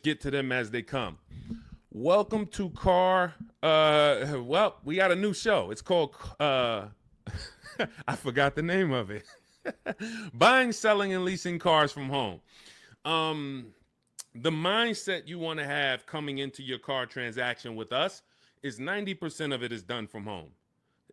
get to them as they come. Welcome to well, we got a new show. It's called I forgot the name of it. Buying, selling, and leasing cars from home. The mindset you want to have coming into your car transaction with us is 90% of it is done from home.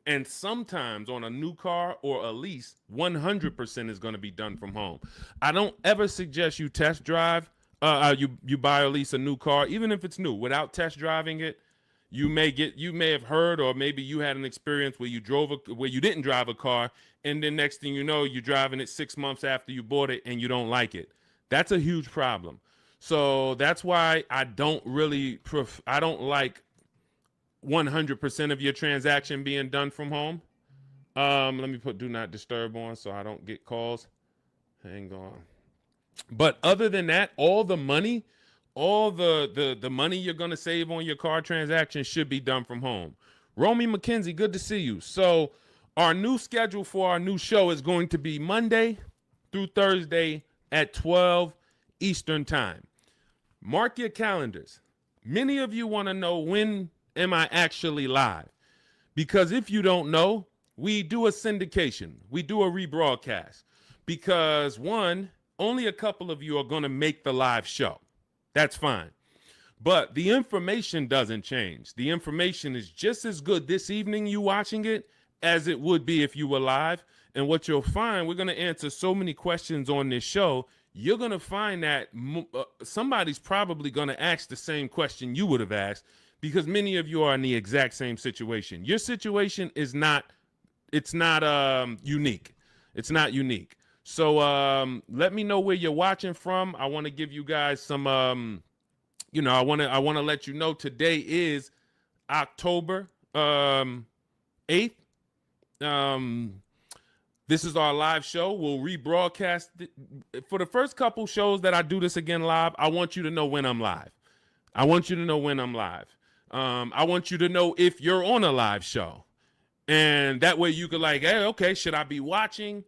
And sometimes on a new car or a lease, 100% is going to be done from home. I don't ever suggest you test drive, you buy or lease a new car, even if it's new, without test driving it. You may have heard, or maybe you had an experience where you didn't drive a car, and then next thing you know, you're driving it 6 months after you bought it and you don't like it. That's a huge problem. So that's why I don't like 100% of your transaction being done from home. Let me put do not disturb on so I don't get calls. Hang on. But other than that, all the money you're going to save on your car transaction should be done from home. Romy McKenzie, good to see you. So our new schedule for our new show is going to be Monday through Thursday at 12 Eastern time. Mark your calendars. Many of you want to know, when am I actually live? Because if you don't know, we do a syndication. We do a rebroadcast. Because one, only a couple of you are going to make the live show. That's fine. But the information doesn't change. The information is just as good this evening you watching it as it would be if you were live. And what you'll find, we're going to answer so many questions on this show, you're going to find that somebody's probably going to ask the same question you would have asked, because many of you are in the exact same situation. Your situation is not unique. It's not unique. So let me know where you're watching from. I want to give you guys some, I want to let you know today is October 8th. This is our live show. We'll rebroadcast it. For the first couple shows that I do this again live, I want you to know when I'm live. I want you to know when I'm live. I want you to know if you're on a live show. And that way you could hey, okay, should I be watching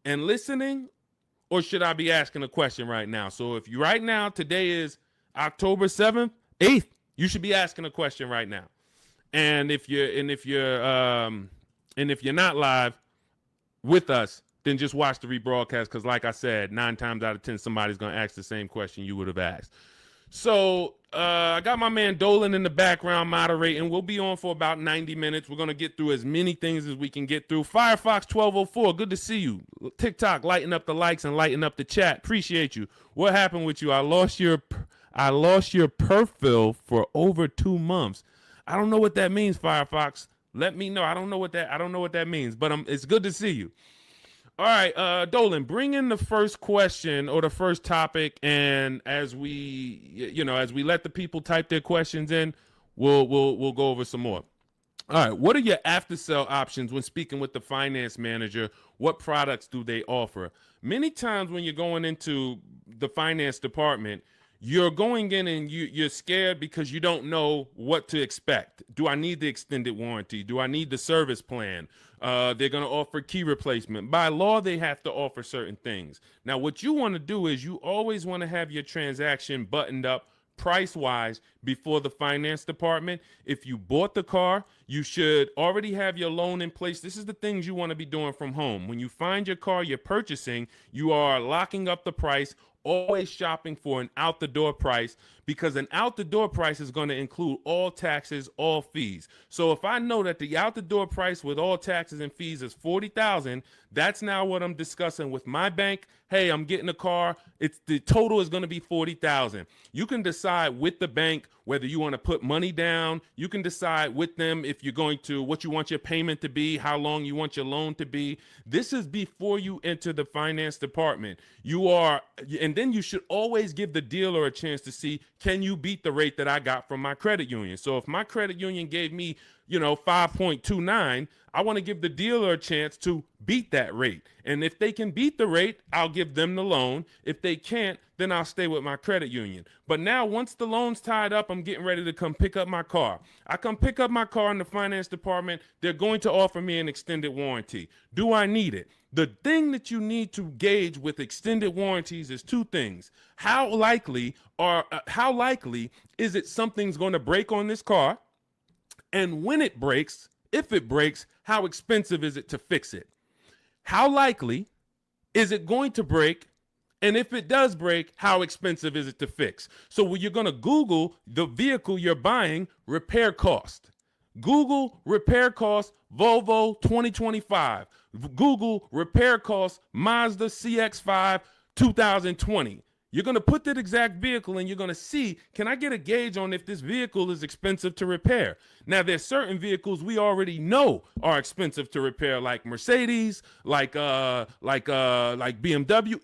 and listening, or should I be asking a question right now? So if you right now, today is October 7th, 8th, you should be asking a question right now. And if you're not live with us, then just watch the rebroadcast, because like I said, 9 times out of 10, somebody's going to ask the same question you would have asked. So I got my man Dolan in the background moderating. We'll be on for about 90 minutes. We're going to get through as many things as we can get through. Firefox 1204, good to see you. TikTok, lighten up the likes and lighten up the chat. Appreciate you. What happened with you? I lost your perfil for over 2 months. I don't know what that means, Firefox. Let me know. I don't know what that means, but it's good to see you. All right, Dolan, bring in the first question or the first topic, and as we let the people type their questions in, we'll go over some more. All right, what are your after sale options when speaking with the finance manager? What products do they offer? Many times when you're going into the finance department, you're going in and you're scared because you don't know what to expect. Do I need the extended warranty? Do I need the service plan? They're going to offer key replacement. By law, they have to offer certain things. Now, what you want to do is you always want to have your transaction buttoned up price-wise before the finance department. If you bought the car, you should already have your loan in place. This is the things you want to be doing from home. When you find your car you're purchasing, you are locking up the price, always shopping for an out-the-door price, because an out-the-door price is going to include all taxes, all fees. So if I know that the out-the-door price with all taxes and fees is $40,000, that's now what I'm discussing with my bank. Hey, I'm getting a car. The total is going to be $40,000. You can decide with the bank whether you want to put money down. You can decide with them if you're going to, what you want your payment to be, how long you want your loan to be. This is before you enter the finance department. And then you should always give the dealer a chance to see, can you beat the rate that I got from my credit union? So if my credit union gave me 5.29, I want to give the dealer a chance to beat that rate. And if they can beat the rate, I'll give them the loan. If they can't, then I'll stay with my credit union. But now once the loan's tied up, I'm getting ready to come pick up my car. I come pick up my car in the finance department. They're going to offer me an extended warranty. Do I need it? The thing that you need to gauge with extended warranties is two things. How likely is it something's going to break on this car? And when it breaks, if it breaks, how expensive is it to fix it? How likely is it going to break? And if it does break, how expensive is it to fix? So when you're going to Google the vehicle you're buying, repair cost. Google repair cost Volvo 2025. Google repair cost Mazda CX-5 2020. You're going to put that exact vehicle and you're going to see, can I get a gauge on if this vehicle is expensive to repair? Now, there's certain vehicles we already know are expensive to repair, like Mercedes, like BMW,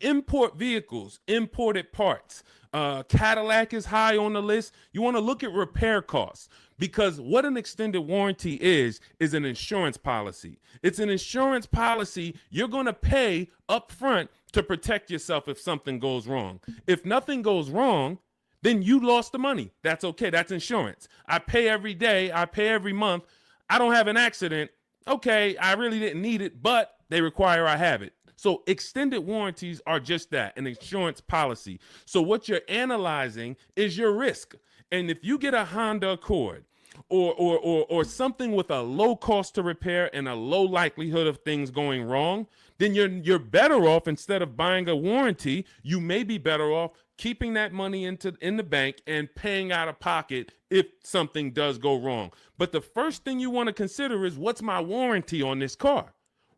import vehicles, imported parts. Cadillac is high on the list. You want to look at repair costs, because what an extended warranty is an insurance policy. It's an insurance policy you're going to pay up front to protect yourself if something goes wrong. If nothing goes wrong, then you lost the money. That's okay. That's insurance. I pay every day. I pay every month. I don't have an accident. Okay, I really didn't need it, but they require I have it. So extended warranties are just that, an insurance policy. So what you're analyzing is your risk. And if you get a Honda Accord or something with a low cost to repair and a low likelihood of things going wrong, then you're better off, instead of buying a warranty, you may be better off keeping that money in the bank and paying out of pocket if something does go wrong. But the first thing you want to consider is, what's my warranty on this car?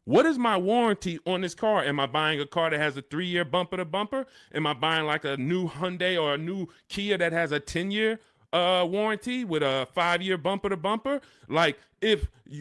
What is my warranty on this car? Am I buying a car that has a 3-year bumper to bumper? Am I buying like a new Hyundai or a new Kia that has a 10-year warranty with a 5-year bumper to bumper? Like,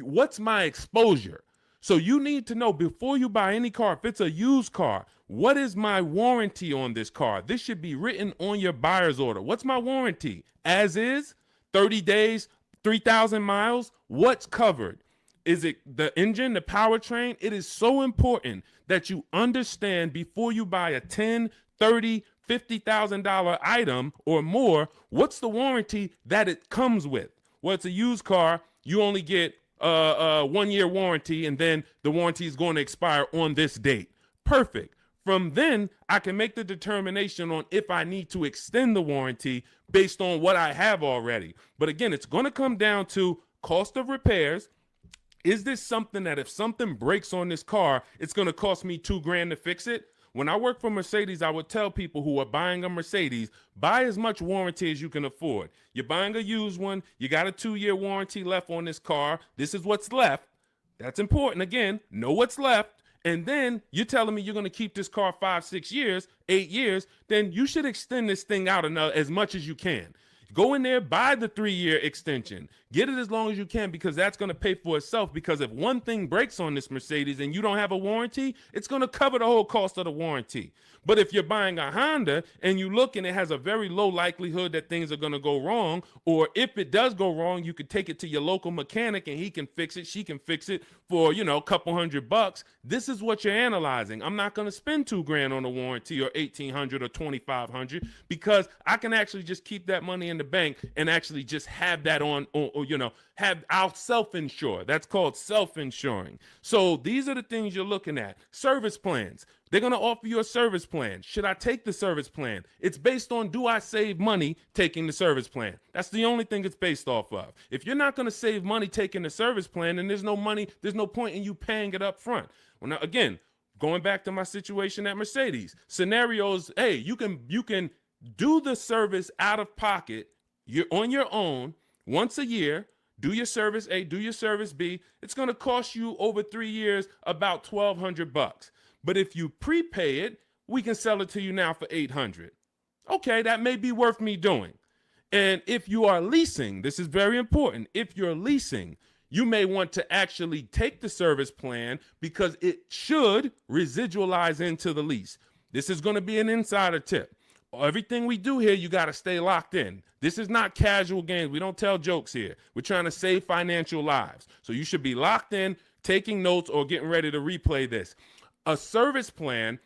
what's my exposure? So you need to know before you buy any car, if it's a used car, what is my warranty on this car? This should be written on your buyer's order. What's my warranty? As is, 30 days, 3,000 miles, what's covered? Is it the engine, the powertrain? It is so important that you understand before you buy a $10, $30, $50,000 item or more, what's the warranty that it comes with? Well, it's a used car. You only get a 1-year warranty, and then the warranty is going to expire on this date. Perfect. From then, I can make the determination on if I need to extend the warranty based on what I have already. But again, it's going to come down to cost of repairs. Is this something that if something breaks on this car, it's going to cost me $2,000 to fix it? When I work for Mercedes, I would tell people who are buying a Mercedes, buy as much warranty as you can afford. You're buying a used one. You got a 2-year warranty left on this car. This is what's left. That's important. Again, know what's left. And then you're telling me you're going to keep this car 5, 6 years, 8 years. Then you should extend this thing out as much as you can. Go in there, buy the 3-year extension. Get it as long as you can, because that's going to pay for itself. Because if one thing breaks on this Mercedes and you don't have a warranty, it's going to cover the whole cost of the warranty. But if you're buying a Honda and you look and it has a very low likelihood that things are going to go wrong, or if it does go wrong, you could take it to your local mechanic and he can fix it, she can fix it for, a couple $100. This is what you're analyzing. I'm not going to spend $2,000 on a warranty or $1,800 or $2,500, because I can actually just keep that money in the bank and actually just have that I'll self-insure. That's called self-insuring. So these are the things you're looking at. Service plans. They're going to offer you a service plan. Should I take the service plan? It's based on, do I save money taking the service plan? That's the only thing it's based off of. If you're not going to save money taking the service plan, then there's no point in you paying it up front. Well, now, again, going back to my situation at Mercedes, scenarios, hey, you can do the service out of pocket. You're on your own once a year. Do your service A, do your service B. It's going to cost you over 3 years about $1,200. But if you prepay it, we can sell it to you now for $800. Okay, that may be worth me doing. And if you are leasing, this is very important. If you're leasing, you may want to actually take the service plan, because it should residualize into the lease. This is going to be an insider tip. Everything we do here, you got to stay locked in. This is not casual games. We don't tell jokes here. We're trying to save financial lives. So you should be locked in, taking notes, or getting ready to replay this. A service plan,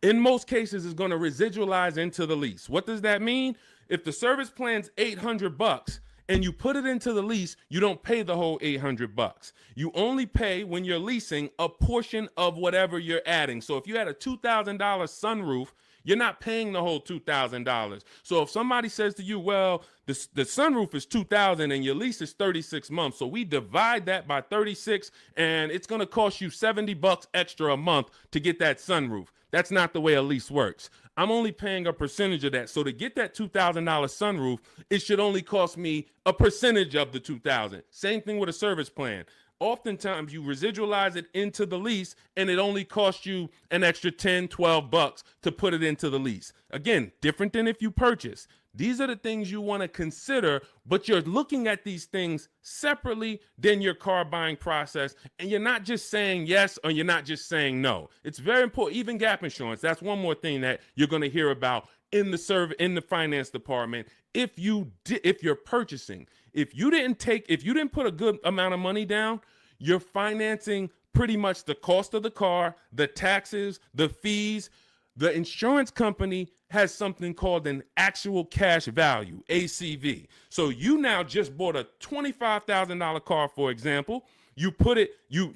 in most cases, is going to residualize into the lease. What does that mean? If the service plan's $800 and you put it into the lease, you don't pay the whole $800. You only pay, when you're leasing, a portion of whatever you're adding. So if you had a $2,000 sunroof, you're not paying the whole $2,000. So if somebody says to you, well, the sunroof is $2,000 and your lease is 36 months, so we divide that by 36 and it's going to cost you $70 extra a month to get that sunroof. That's not the way a lease works. I'm only paying a percentage of that. So to get that $2,000 sunroof, it should only cost me a percentage of the $2,000. Same thing with a service plan. Oftentimes you residualize it into the lease and it only costs you an extra 10, 12 bucks to put it into the lease. Again, different than if you purchase. These are the things you want to consider, but you're looking at these things separately than your car buying process. And you're not just saying yes or you're not just saying no. It's very important. Even gap insurance. That's one more thing that you're going to hear about in the finance department. If you're purchasing, if you didn't put a good amount of money down, you're financing pretty much the cost of the car, the taxes, the fees. The insurance company has something called an actual cash value, ACV. So you now just bought a $25,000 car, for example. You put it, your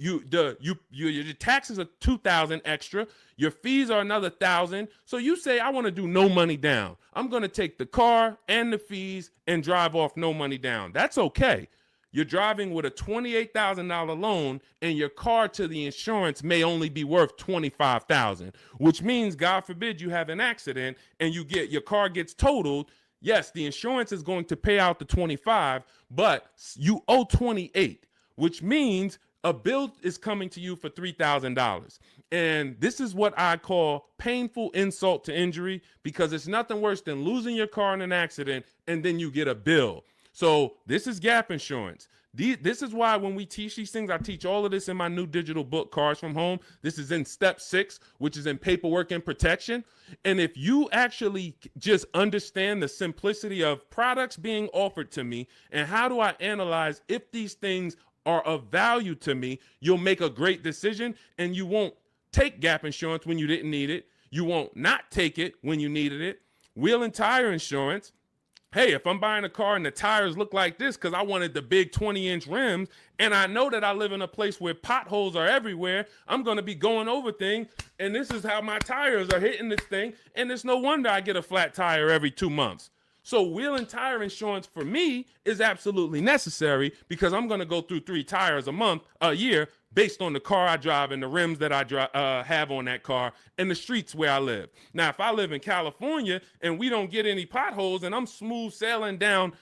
taxes are $2,000 extra. Your fees are another $1,000. So you say, I want to do no money down. I'm going to take the car and the fees and drive off no money down. That's okay. You're driving with a $28,000 loan and your car to the insurance may only be worth $25,000, which means, God forbid, you have an accident and your car gets totaled. Yes, the insurance is going to pay out the 25, but you owe 28, which means a bill is coming to you for $3,000. And this is what I call painful insult to injury, because it's nothing worse than losing your car in an accident and then you get a bill. So this is gap insurance. This is why when we teach these things, I teach all of this in my new digital book, Cars from Home. This is in step 6, which is in paperwork and protection. And if you actually just understand the simplicity of products being offered to me and how do I analyze if these things are of value to me, you'll make a great decision, and you won't take gap insurance when you didn't need it. You won't not take it when you needed it. Wheel and tire insurance. Hey, if I'm buying a car and the tires look like this because I wanted the big 20-inch rims, and I know that I live in a place where potholes are everywhere, I'm going to be going over things, and this is how my tires are hitting this thing, and it's no wonder I get a flat tire every 2 months. So wheel and tire insurance for me is absolutely necessary, because I'm going to go through 3 tires a year, based on the car I drive and the rims that I have on that car and the streets where I live. Now, if I live in California and we don't get any potholes and I'm smooth sailing down,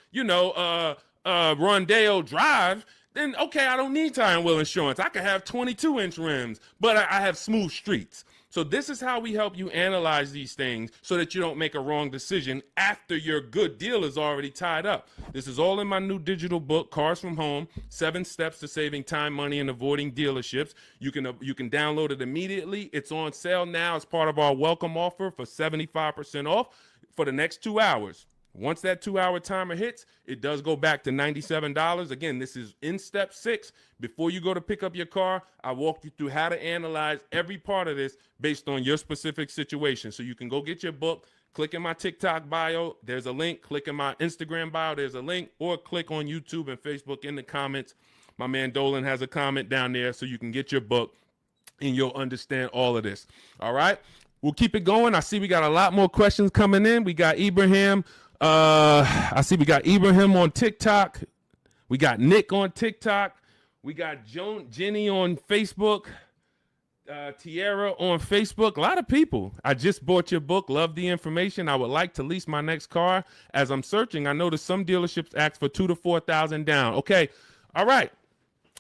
Rondeo Drive, then okay, I don't need tire and wheel insurance. I could have 22-inch rims, but I have smooth streets. So this is how we help you analyze these things so that you don't make a wrong decision after your good deal is already tied up. This is all in my new digital book, Cars from Home, 7 Steps to Saving Time, Money, and Avoiding Dealerships. You can download it immediately. It's on sale now as part of our welcome offer for 75% off for the next 2 hours. Once that 2-hour timer hits, it does go back to $97. Again, this is in step 6. Before you go to pick up your car, I walk you through how to analyze every part of this based on your specific situation. So you can go get your book, click in my TikTok bio, there's a link, click in my Instagram bio, there's a link, or click on YouTube and Facebook in the comments. My man Dolan has a comment down there so you can get your book and you'll understand all of this. All right, we'll keep it going. I see we got a lot more questions coming in. We got Ibrahim. I see we got Ibrahim on TikTok. We got Nick on TikTok. We got Jenny on Facebook. Tierra on Facebook. A lot of people. I just bought your book. Love the information. I would like to lease my next car. As I'm searching, I noticed some dealerships ask for $2,000 to $4,000 down. Okay. All right.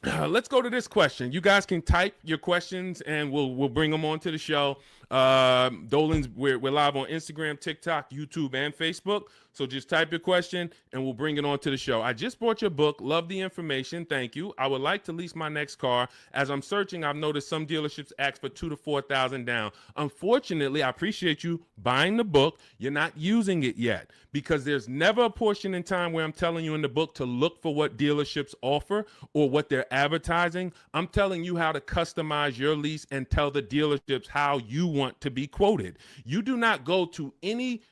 Let's go to this question. You guys can type your questions and we'll bring them onto the show. Dolan's, we're live on Instagram, TikTok, YouTube, and Facebook. So just type your question and we'll bring it on to the show. I just bought your book. Love the information. Thank you. I would like to lease my next car. As I'm searching, I've noticed some dealerships ask for $2,000 to $4,000 down. Unfortunately, I appreciate you buying the book. You're not using it yet because there's never a portion in time where I'm telling you in the book to look for what dealerships offer or what they're advertising. I'm telling you how to customize your lease and tell the dealerships how you want to be quoted. You do not go to any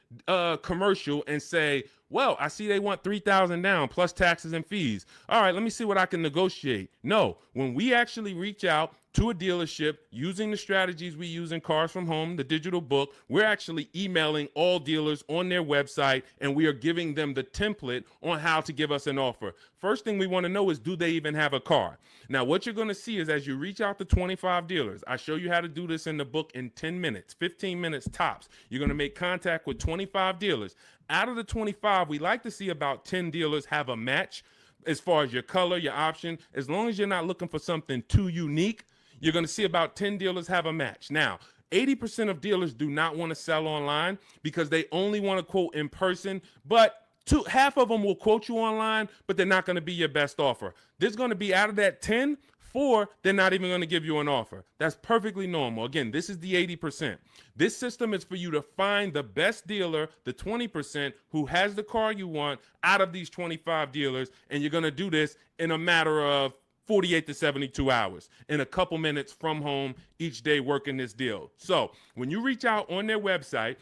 commercial and say, well, I see they want $3,000 down plus taxes and fees. All right, let me see what I can negotiate. No, when we actually reach out to a dealership using the strategies we use in Cars from Home, the digital book, we're actually emailing all dealers on their website and we are giving them the template on how to give us an offer. First thing we want to know is, do they even have a car? Now, what you're going to see is as you reach out to 25 dealers, I show you how to do this in the book in 10 minutes, 15 minutes tops. You're going to make contact with 25 dealers. Out of the 25, we like to see about 10 dealers have a match as far as your color, your option. As long as you're not looking for something too unique, you're going to see about 10 dealers have a match. Now, 80% of dealers do not want to sell online because they only want to quote in person, but half of them will quote you online, but they're not going to be your best offer. There's going to be, out of that 10, 4, they're not even going to give you an offer. That's perfectly normal. Again, this is the 80%. This system is for you to find the best dealer, the 20% who has the car you want out of these 25 dealers, and you're going to do this in a matter of 48 to 72 hours in a couple minutes from home each day working this deal. So when you reach out on their website,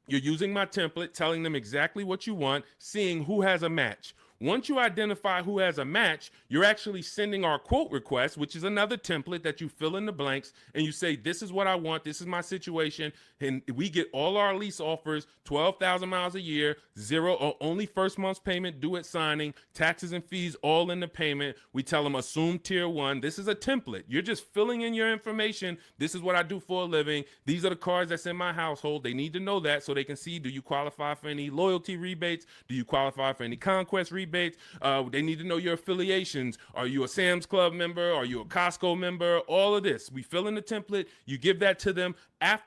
you're using my template, telling them exactly what you want, seeing who has a match. Once you identify who has a match, you're actually sending our quote request, which is another template that you fill in the blanks, and you say, this is what I want, this is my situation, and we get all our lease offers, 12,000 miles a year, zero or only first month's payment due at signing, taxes and fees all in the payment. We tell them assume tier 1. This is a template. You're just filling in your information. This is what I do for a living. These are the cars that's in my household. They need to know that so they can see, do you qualify for any loyalty rebates? Do you qualify for any conquest rebates? They need to know your affiliations. Are you a Sam's Club member? Are you a Costco member? All of this. We fill in the template. You give that to them. If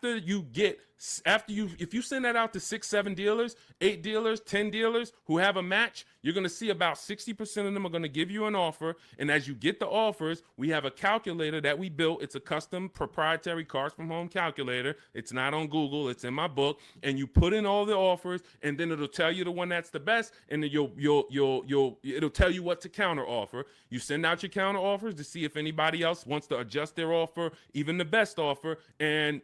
you send that out to 6, 7 dealers, 8 dealers, 10 dealers who have a match, you're going to see about 60% of them are going to give you an offer. And as you get the offers, we have a calculator that we built. It's a custom proprietary Cars from Home calculator. It's not on Google. It's in my book. And you put in all the offers, and then it'll tell you the one that's the best, and then it'll tell you what to counter offer. You send out your counter offers to see if anybody else wants to adjust their offer, even the best offer. And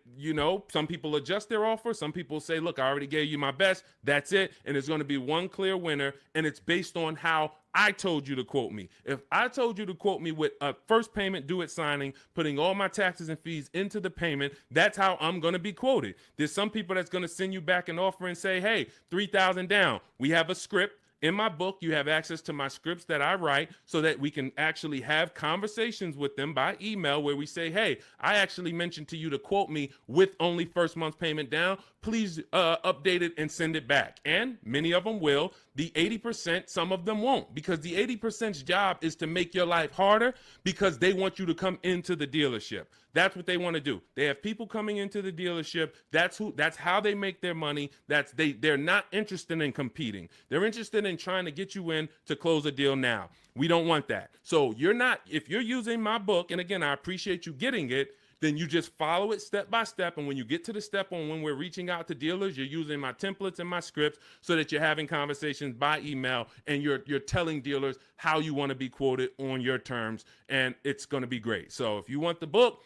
some people adjust their offer. Some people say, look, I already gave you my best. That's it. And there's going to be one clear winner. And it's based on how I told you to quote me. If I told you to quote me with a first payment due at signing, putting all my taxes and fees into the payment, that's how I'm going to be quoted. There's some people that's going to send you back an offer and say, hey, 3,000 down. We have a script. In my book, you have access to my scripts that I write so that we can actually have conversations with them by email where we say, hey, I actually mentioned to you to quote me with only first month's payment down. Please update it and send it back. And many of them will. The 80%, some of them won't, because the 80%'s job is to make your life harder because they want you to come into the dealership. That's what they want to do. They have people coming into the dealership. That's how they make their money. They're not interested in competing. They're interested in trying to get you in to close a deal now. We don't want that. So if you're using my book, and again, I appreciate you getting it, then you just follow it step by step. And when you get to the step on when we're reaching out to dealers, you're using my templates and my scripts so that you're having conversations by email and you're telling dealers how you want to be quoted on your terms. And it's going to be great. So if you want the book,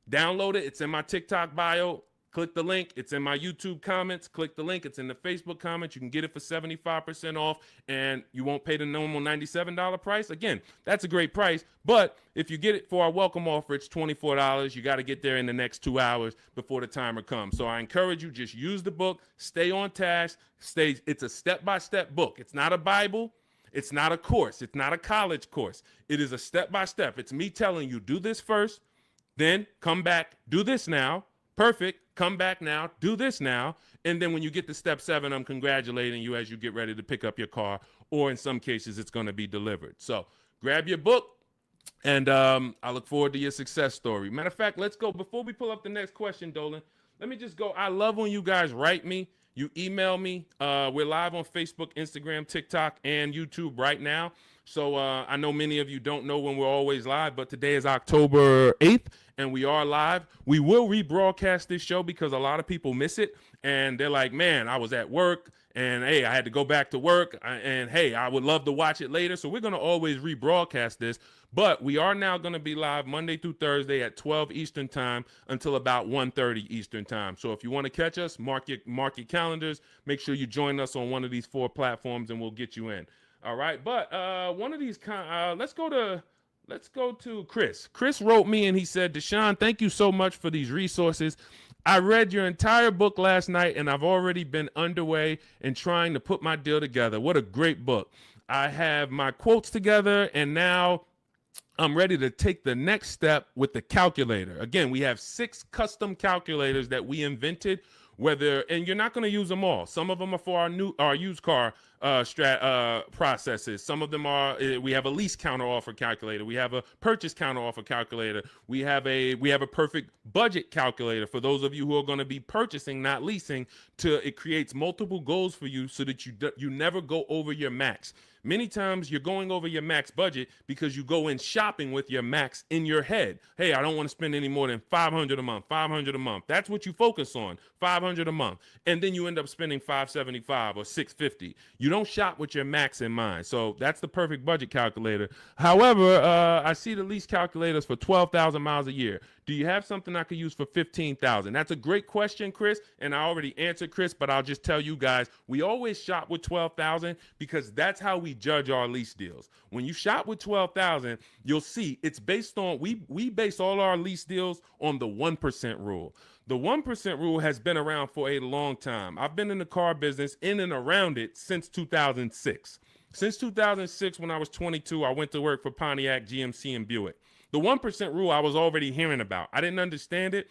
download it. It's in my TikTok bio. Click the link. It's in my YouTube comments. Click the link. It's in the Facebook comments. You can get it for 75% off, and you won't pay the normal $97 price. Again, that's a great price, but if you get it for our welcome offer, it's $24. You got to get there in the next 2 hours before the timer comes. So I encourage you, just use the book. Stay on task. It's a step-by-step book. It's not a Bible. It's not a course. It's not a college course. It is a step-by-step. It's me telling you, do this first, then come back, do this now. Perfect. Come back now. Do this now. And then when you get to step 7, I'm congratulating you as you get ready to pick up your car, or in some cases, it's going to be delivered. So grab your book, and I look forward to your success story. Matter of fact, let's go. Before we pull up the next question, Dolan, let me just go. I love when you guys write me. You email me. We're live on Facebook, Instagram, TikTok, and YouTube right now. So I know many of you don't know when we're always live, but today is October 8th, and we are live. We will rebroadcast this show because a lot of people miss it, and they're like, man, I was at work, and hey, I had to go back to work, and hey, I would love to watch it later. So we're going to always rebroadcast this. But we are now going to be live Monday through Thursday at 12 Eastern time until about 1:30 Eastern time. So if you want to catch us, mark your calendars. Make sure you join us on one of these 4 platforms, and we'll get you in. All right. But one of these, let's go to Chris. Chris wrote me and he said, Deshone, thank you so much for these resources. I read your entire book last night, and I've already been underway in trying to put my deal together. What a great book. I have my quotes together, and now I'm ready to take the next step with the calculator. Again, we have 6 custom calculators that we invented, and you're not going to use them all. Some of them are for our used car processes. Some of them are, we have a lease counter offer calculator. We have a purchase counter offer calculator. We have a perfect budget calculator for those of you who are going to be purchasing, not leasing. It creates multiple goals for you so that you never go over your max. Many times you're going over your max budget because you go in shopping with your max in your head. Hey, I don't want to spend any more than $500 a month, $500 a month. That's what you focus on, $500 a month. And then you end up spending $575 or $650. You don't shop with your max in mind. So that's the perfect budget calculator. However, I see the lease calculators for 12,000 miles a year. Do you have something I could use for 15,000? That's a great question, Chris, and I already answered Chris, but I'll just tell you guys, we always shop with 12,000 because that's how we judge our lease deals. When you shop with 12,000, you'll see it's based on, we base all our lease deals on the 1% rule. The 1% rule has been around for a long time. I've been in the car business in and around it since 2006. Since 2006, when I was 22, I went to work for Pontiac, GMC, and Buick. The 1% rule I was already hearing about. I didn't understand it,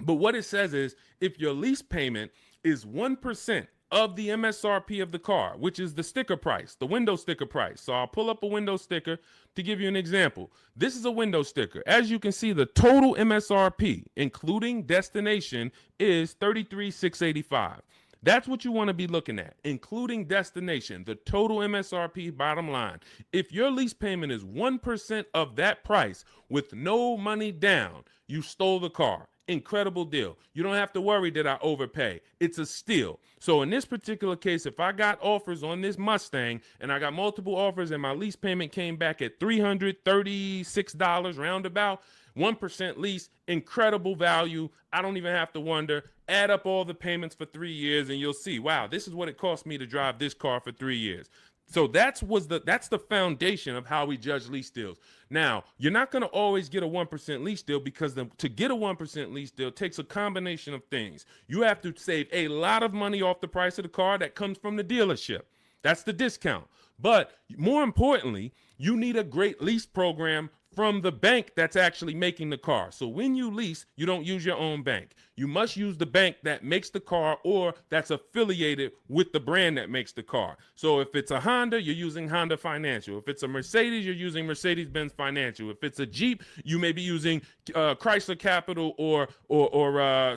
but what it says is if your lease payment is 1% of the MSRP of the car, which is the sticker price, the window sticker price. So I'll pull up a window sticker to give you an example. This is a window sticker. As you can see, the total MSRP, including destination, is $33,685. That's what you want to be looking at, including destination, the total MSRP bottom line. If your lease payment is 1% of that price with no money down, you stole the car. Incredible deal. You don't have to worry that I overpay. It's a steal. So in this particular case, if I got offers on this Mustang and I got multiple offers and my lease payment came back at $336 roundabout, 1% lease, incredible value. I don't even have to wonder. Add up all the payments for 3 years and you'll see, wow, this is what it cost me to drive this car for 3 years. So that's the foundation of how we judge lease deals. Now, you're not going to always get a 1% lease deal because to get a 1% lease deal takes a combination of things. You have to save a lot of money off the price of the car that comes from the dealership. That's the discount. But more importantly, you need a great lease program from the bank that's actually making the car. So when you lease, you don't use your own bank. You must use the bank that makes the car or that's affiliated with the brand that makes the car. So if it's a Honda, you're using Honda Financial. If it's a Mercedes, you're using Mercedes-Benz Financial. If it's a Jeep, you may be using Chrysler Capital or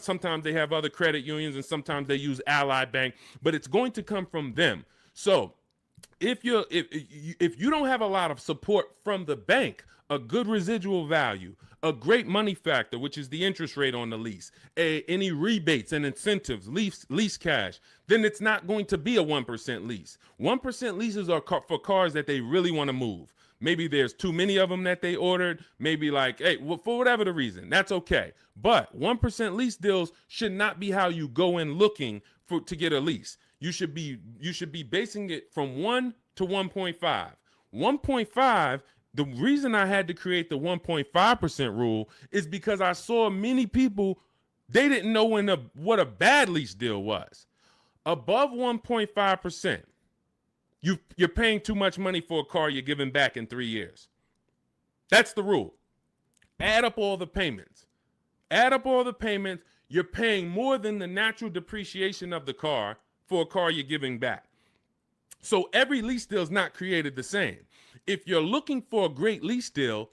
sometimes they have other credit unions and sometimes they use Ally Bank, but it's going to come from them. So if you don't have a lot of support from the bank, a good residual value, a great money factor, which is the interest rate on the lease, any rebates and incentives, lease cash, then it's not going to be a 1% lease. 1% leases are for cars that they really want to move. Maybe there's too many of them that they ordered. Maybe like, hey, well, for whatever the reason, that's okay. But 1% lease deals should not be how you go in looking to get a lease. You should be basing it from 1 to 1.5. 1.5. The reason I had to create the 1.5% rule is because I saw many people, they didn't know what a bad lease deal was. Above 1.5%, you're paying too much money for a car you're giving back in 3 years. That's the rule. Add up all the payments. You're paying more than the natural depreciation of the car for a car you're giving back. So every lease deal is not created the same. If you're looking for a great lease deal,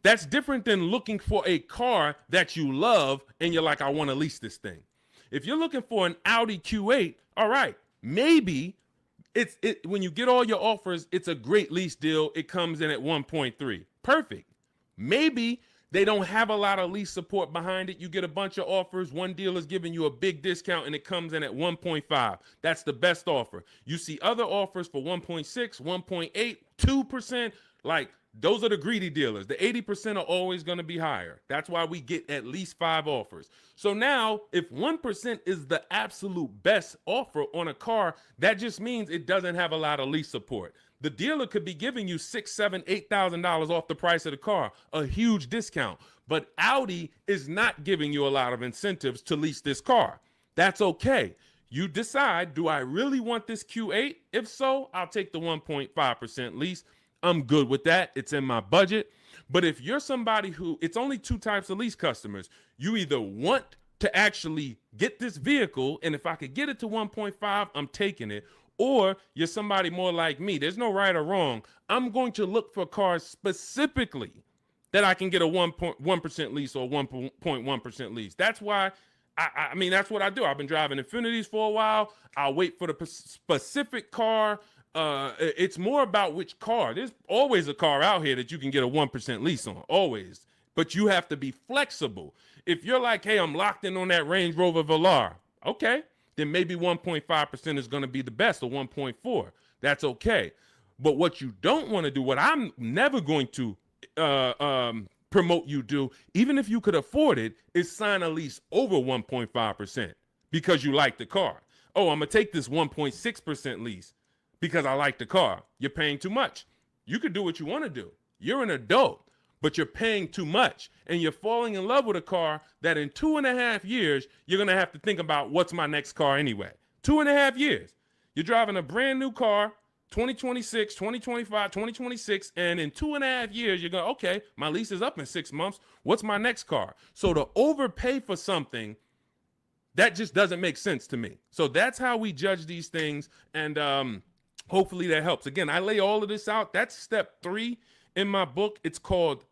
That's different than looking for a car that you love and you're like, I want to lease this thing. If you're looking for an Audi Q8, all right, maybe when you get all your offers, it's a great lease deal. It comes in at 1.3. Perfect. Maybe they don't have a lot of lease support behind it. You get a bunch of offers. One deal is giving you a big discount and it comes in at 1.5. That's the best offer. You see other offers for 1.6, 1.8, 2%. Like, those are the greedy dealers. The 80% are always going to be higher. That's why we get at least 5 offers. So now, if 1% is the absolute best offer on a car, that just means it doesn't have a lot of lease support. The dealer could be giving you $6,000, $7,000, $8,000 off the price of the car, a huge discount. But Audi is not giving you a lot of incentives to lease this car. That's okay. You decide, do I really want this Q8? If so, I'll take the 1.5% lease. I'm good with that. It's in my budget. But if you're somebody who, it's only 2 types of lease customers. You either want to actually get this vehicle, and if I could get it to 1.5, I'm taking it. Or you're somebody more like me. There's no right or wrong. I'm going to look for cars specifically that I can get a 1% lease or 1.1% lease. That's why, I mean, that's what I do. I've been driving Infinities for a while. I'll wait for the specific car. It's more about which car. There's always a car out here that you can get a 1% lease on, always. But you have to be flexible. If you're like, hey, I'm locked in on that Range Rover Velar, okay, then maybe 1.5% is going to be the best, or 1.4. That's okay. But what you don't want to do, what I'm never going to promote you do, even if you could afford it, is sign a lease over 1.5% because you like the car. Oh, I'm going to take this 1.6% lease because I like the car. You're paying too much. You could do what you want to do. You're an adult, but you're paying too much. And you're falling in love with a car that in 2.5 years, you're going to have to think about, what's my next car anyway? 2.5 years. You're driving a brand new car, 2026, 2025, 2026, and in 2.5 years, you're going, okay, my lease is up in 6 months. What's my next car? So to overpay for something, that just doesn't make sense to me. So that's how we judge these things. And hopefully that helps. Again, I lay all of this out. That's step 3 in my book. It's called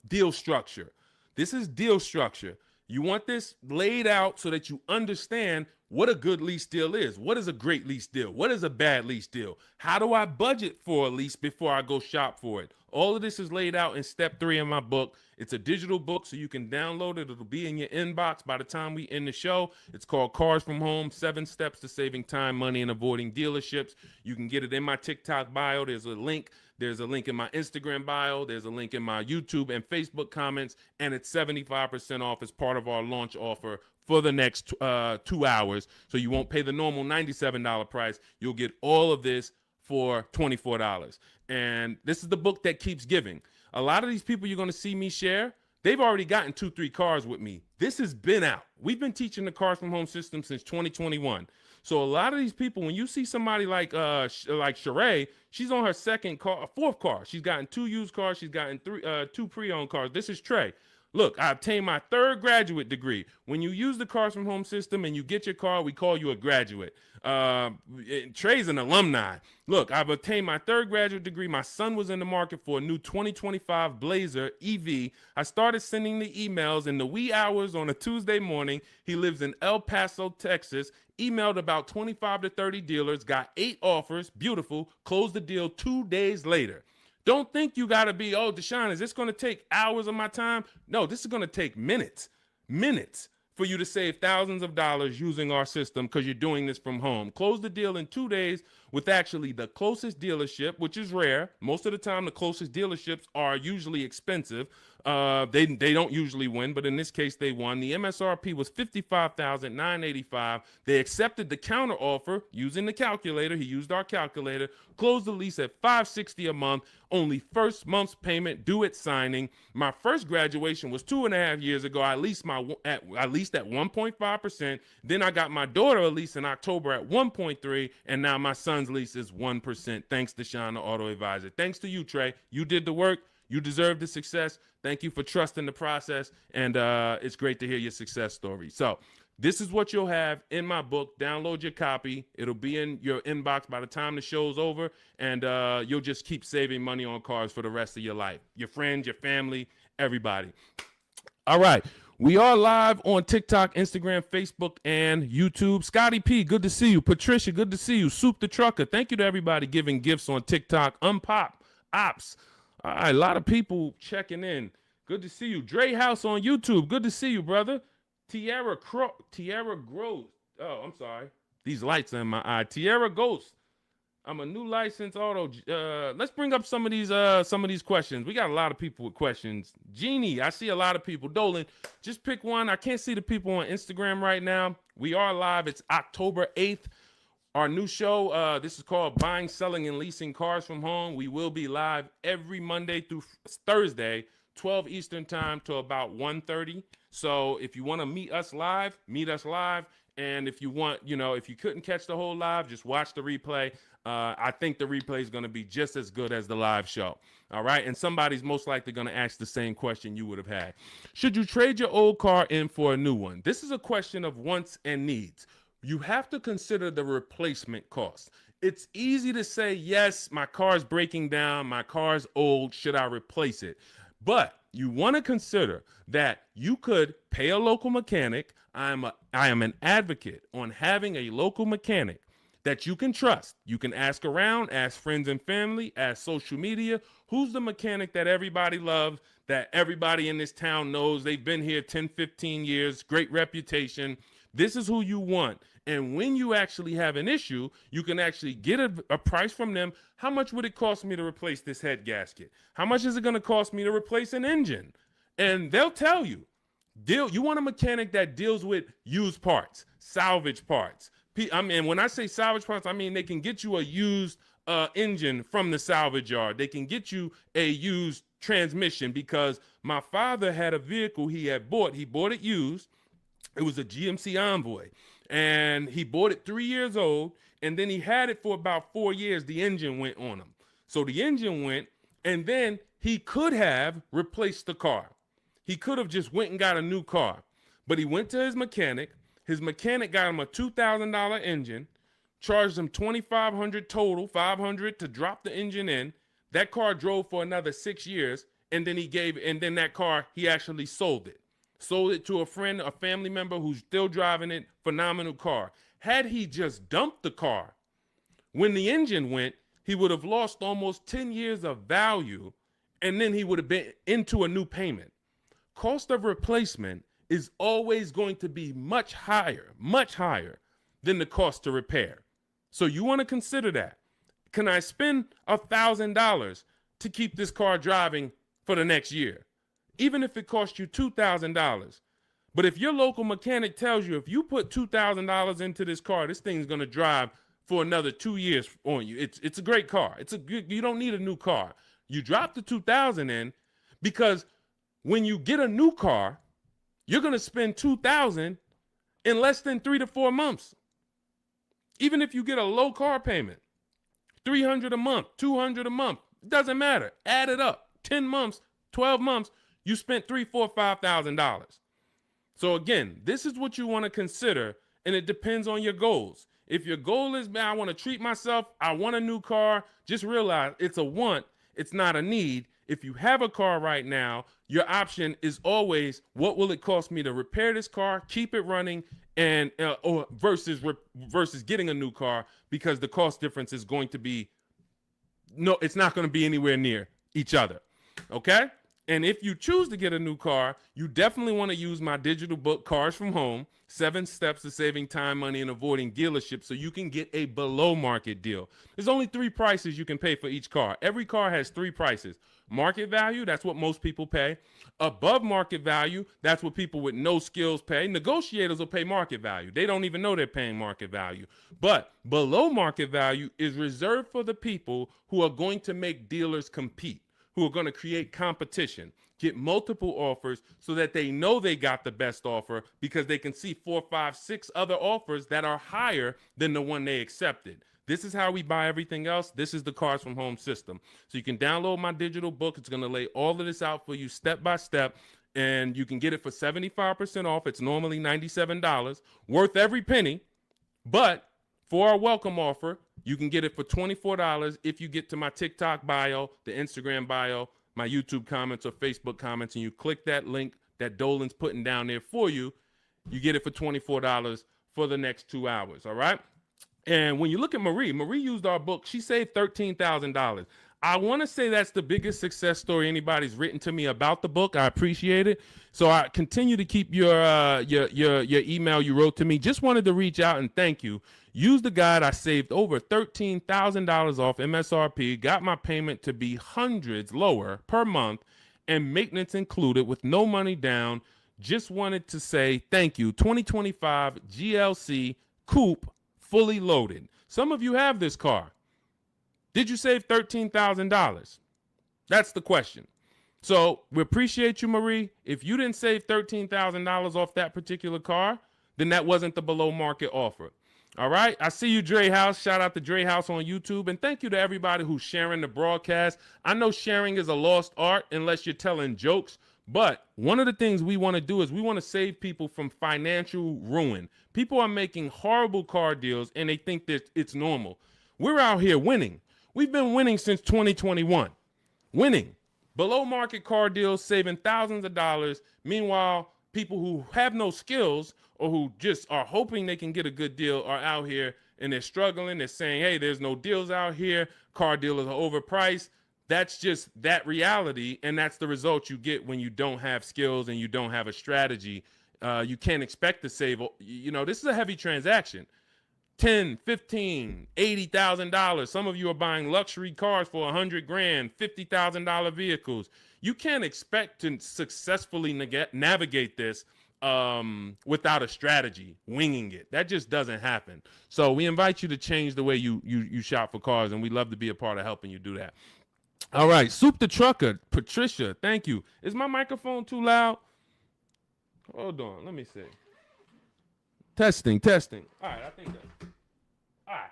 deal structure. This is deal structure. You want this laid out so that you understand what a good lease deal is. What is a great lease deal? What is a bad lease deal? How do I budget for a lease before I go shop for it? All of this is laid out in step 3 in my book. It's a digital book, so you can download it. It'll be in your inbox by the time we end the show. It's called Cars from Home, 7 Steps to Saving Time, Money, and Avoiding Dealerships. You can get it in my TikTok bio. There's a link. There's a link in my Instagram bio. There's a link in my YouTube and Facebook comments. And it's 75% off as part of our launch offer for the next 2 hours. So you won't pay the normal $97 price. You'll get all of this for $24. And this is the book that keeps giving. A lot of these people you're going to see me share, they've already gotten 2-3 cars with me. This has been out. We've been teaching the Cars from Home system since 2021. So a lot of these people, when you see somebody like Sheree, she's on her 4th car. She's gotten 2 used cars. She's gotten 2 pre-owned cars. This is Trey. Look, I obtained my 3rd graduate degree. When you use the Cars from Home system and you get your car, we call you a graduate. Trey's an alumni. Look, I've obtained my 3rd graduate degree. My son was in the market for a new 2025 Blazer EV. I started sending the emails in the wee hours on a Tuesday morning. He lives in El Paso, Texas. Emailed about 25 to 30 dealers, got 8 offers. Beautiful. Closed the deal 2 days later. Don't think you got to be, oh, Deshone, is this going to take hours of my time? No, this is going to take minutes for you to save thousands of dollars using our system because you're doing this from home. Close the deal in 2 days with actually the closest dealership, which is rare. Most of the time, the closest dealerships are usually expensive. They don't usually win, but in this case, they won. The MSRP was $55,985. They accepted the counter offer using the calculator. He used our calculator. Closed the lease at $560 a month. Only first month's payment due at signing. My first graduation was 2.5 years ago. I leased at 1.5%. Then I got my daughter a lease in October at 1.3%, and now my son's lease is 1%. Thanks, Deshone the Auto Advisor. Thanks to you, Trey. You did the work. You deserve the success. Thank you for trusting the process, and it's great to hear your success story. So This is what you'll have in my book. Download your copy. It'll be in your inbox by the time the show's over, and you'll just keep saving money on cars for the rest of your life. Your friends, your family, everybody. All right. We are live on TikTok, Instagram, Facebook, and YouTube. Scotty P, good to see you. Patricia, good to see you. Soup the Trucker, thank you to everybody giving gifts on TikTok. Unpop, Ops. All right, a lot of people checking in. Good to see you. Dre House on YouTube, good to see you, brother. Tierra Gross. Oh, I'm sorry. These lights are in my eye. Tierra Ghost. I'm a new licensed auto. Let's bring up some of these questions. We got a lot of people with questions. Jeannie, I see a lot of people. Dolan, just pick one. I can't see the people on Instagram right now. We are live. It's October 8th. Our new show, this is called Buying, Selling, and Leasing Cars from Home. We will be live every Monday through Thursday, 12 Eastern time to about 1:30. So if you want to meet us live, meet us live. And if you want, if you couldn't catch the whole live, just watch the replay. I think the replay is going to be just as good as the live show. All right. And somebody's most likely going to ask the same question you would have had. Should you trade your old car in for a new one? This is a question of wants and needs. You have to consider the replacement cost. It's easy to say, yes, my car's breaking down. My car's old. Should I replace it? But you want to consider that you could pay a local mechanic. I am an advocate on having a local mechanic that you can trust. You can ask around, ask friends and family, ask social media. Who's the mechanic that everybody loves, that everybody in this town knows? They've been here 10, 15 years, great reputation. This is who you want. And when you actually have an issue, you can actually get a price from them. How much would it cost me to replace this head gasket? How much is it going to cost me to replace an engine? And they'll tell you. You want a mechanic that deals with used parts, salvage parts. I mean, when I say salvage parts, I mean they can get you a used engine from the salvage yard. They can get you a used transmission, because my father had a vehicle he had bought. He bought it used. It was a GMC Envoy. And he bought it 3 years old, and then he had it for about 4 years. The engine went on him. So the engine went, and then he could have replaced the car. He could have just went and got a new car. But he went to his mechanic. His mechanic got him a $2,000 engine, charged him $2,500 total, $500 to drop the engine in. That car drove for another 6 years, and then that car, he actually sold it. Sold it to a friend, a family member who's still driving it. Phenomenal car. Had he just dumped the car when the engine went, he would have lost almost 10 years of value, and then he would have been into a new payment. Cost of replacement is always going to be much higher than the cost to repair. So you want to consider that. Can I spend $1,000 to keep this car driving for the next year? Even if it costs you $2,000. But if your local mechanic tells you, if you put $2,000 into this car, this thing's going to drive for another 2 years on you. It's a great car. You don't need a new car. You drop the $2,000 in, because when you get a new car, you're going to spend $2,000 in less than 3 to 4 months. Even if you get a low car payment, $300 a month, $200 a month, it doesn't matter. Add it up. 10 months, 12 months, you spent $3,000, $4,000, $5,000. So again, this is what you want to consider, and it depends on your goals. If your goal is, man, I want to treat myself, I want a new car, just realize it's a want, it's not a need. If you have a car right now, your option is always, what will it cost me to repair this car, keep it running, and versus getting a new car, because the cost difference is going to be, it's not going to be anywhere near each other. Okay? And if you choose to get a new car, you definitely want to use my digital book, Cars from Home, 7 Steps to Saving Time, Money, and Avoiding Dealerships, so you can get a below market deal. There's only 3 prices you can pay for each car. Every car has 3 prices. Market value, that's what most people pay. Above market value, that's what people with no skills pay. Negotiators will pay market value. They don't even know they're paying market value. But below market value is reserved for the people who are going to make dealers compete, who are going to create competition, get multiple offers so that they know they got the best offer, because they can see 4, 5, 6 other offers that are higher than the one they accepted. This is how we buy everything else. This is the Cars from Home system. So you can download my digital book. It's going to lay all of this out for you step by step. and you can get it for 75% off. It's normally $97, worth every penny. But for our welcome offer, you can get it for $24 if you get to my TikTok bio, the Instagram bio, my YouTube comments or Facebook comments, and you click that link that Dolan's putting down there for you. You get it for $24 for the next 2 hours, all right? And when you look at Marie used our book. She saved $13,000. I want to say that's the biggest success story anybody's written to me about the book. I appreciate it. So I continue to keep your email you wrote to me. Just wanted to reach out and thank you. Use the guide. I saved over $13,000 off MSRP, got my payment to be hundreds lower per month, and maintenance included with no money down. Just wanted to say thank you. 2025 GLC Coupe, fully loaded. Some of you have this car. Did you save $13,000? That's the question. So we appreciate you, Marie. If you didn't save $13,000 off that particular car, then that wasn't the below market offer. All right. I see you, Dre House. Shout out to Dre House on YouTube. And thank you to everybody who's sharing the broadcast. I know sharing is a lost art unless you're telling jokes. But one of the things we want to do is we want to save people from financial ruin. People are making horrible car deals and they think that it's normal. We're out here winning. We've been winning since 2021. Winning. Below market car deals, saving thousands of dollars. Meanwhile, people who have no skills or who just are hoping they can get a good deal are out here and they're struggling. They're saying, hey, there's no deals out here. Car dealers are overpriced. That's just that reality, and that's the result you get when you don't have skills and you don't have a strategy. You can't expect to save. You know, this is a heavy transaction. $10, $15, $80,000. Some of you are buying luxury cars for $100,000, $50,000 vehicles. You can't expect to successfully navigate this without a strategy, winging it. That just doesn't happen. So we invite you to change the way you shop for cars, and we'd love to be a part of helping you do that. All right, Soup the Trucker, Patricia, thank you. Is my microphone too loud? Hold on, let me see. Testing. All right, I think that's... All right,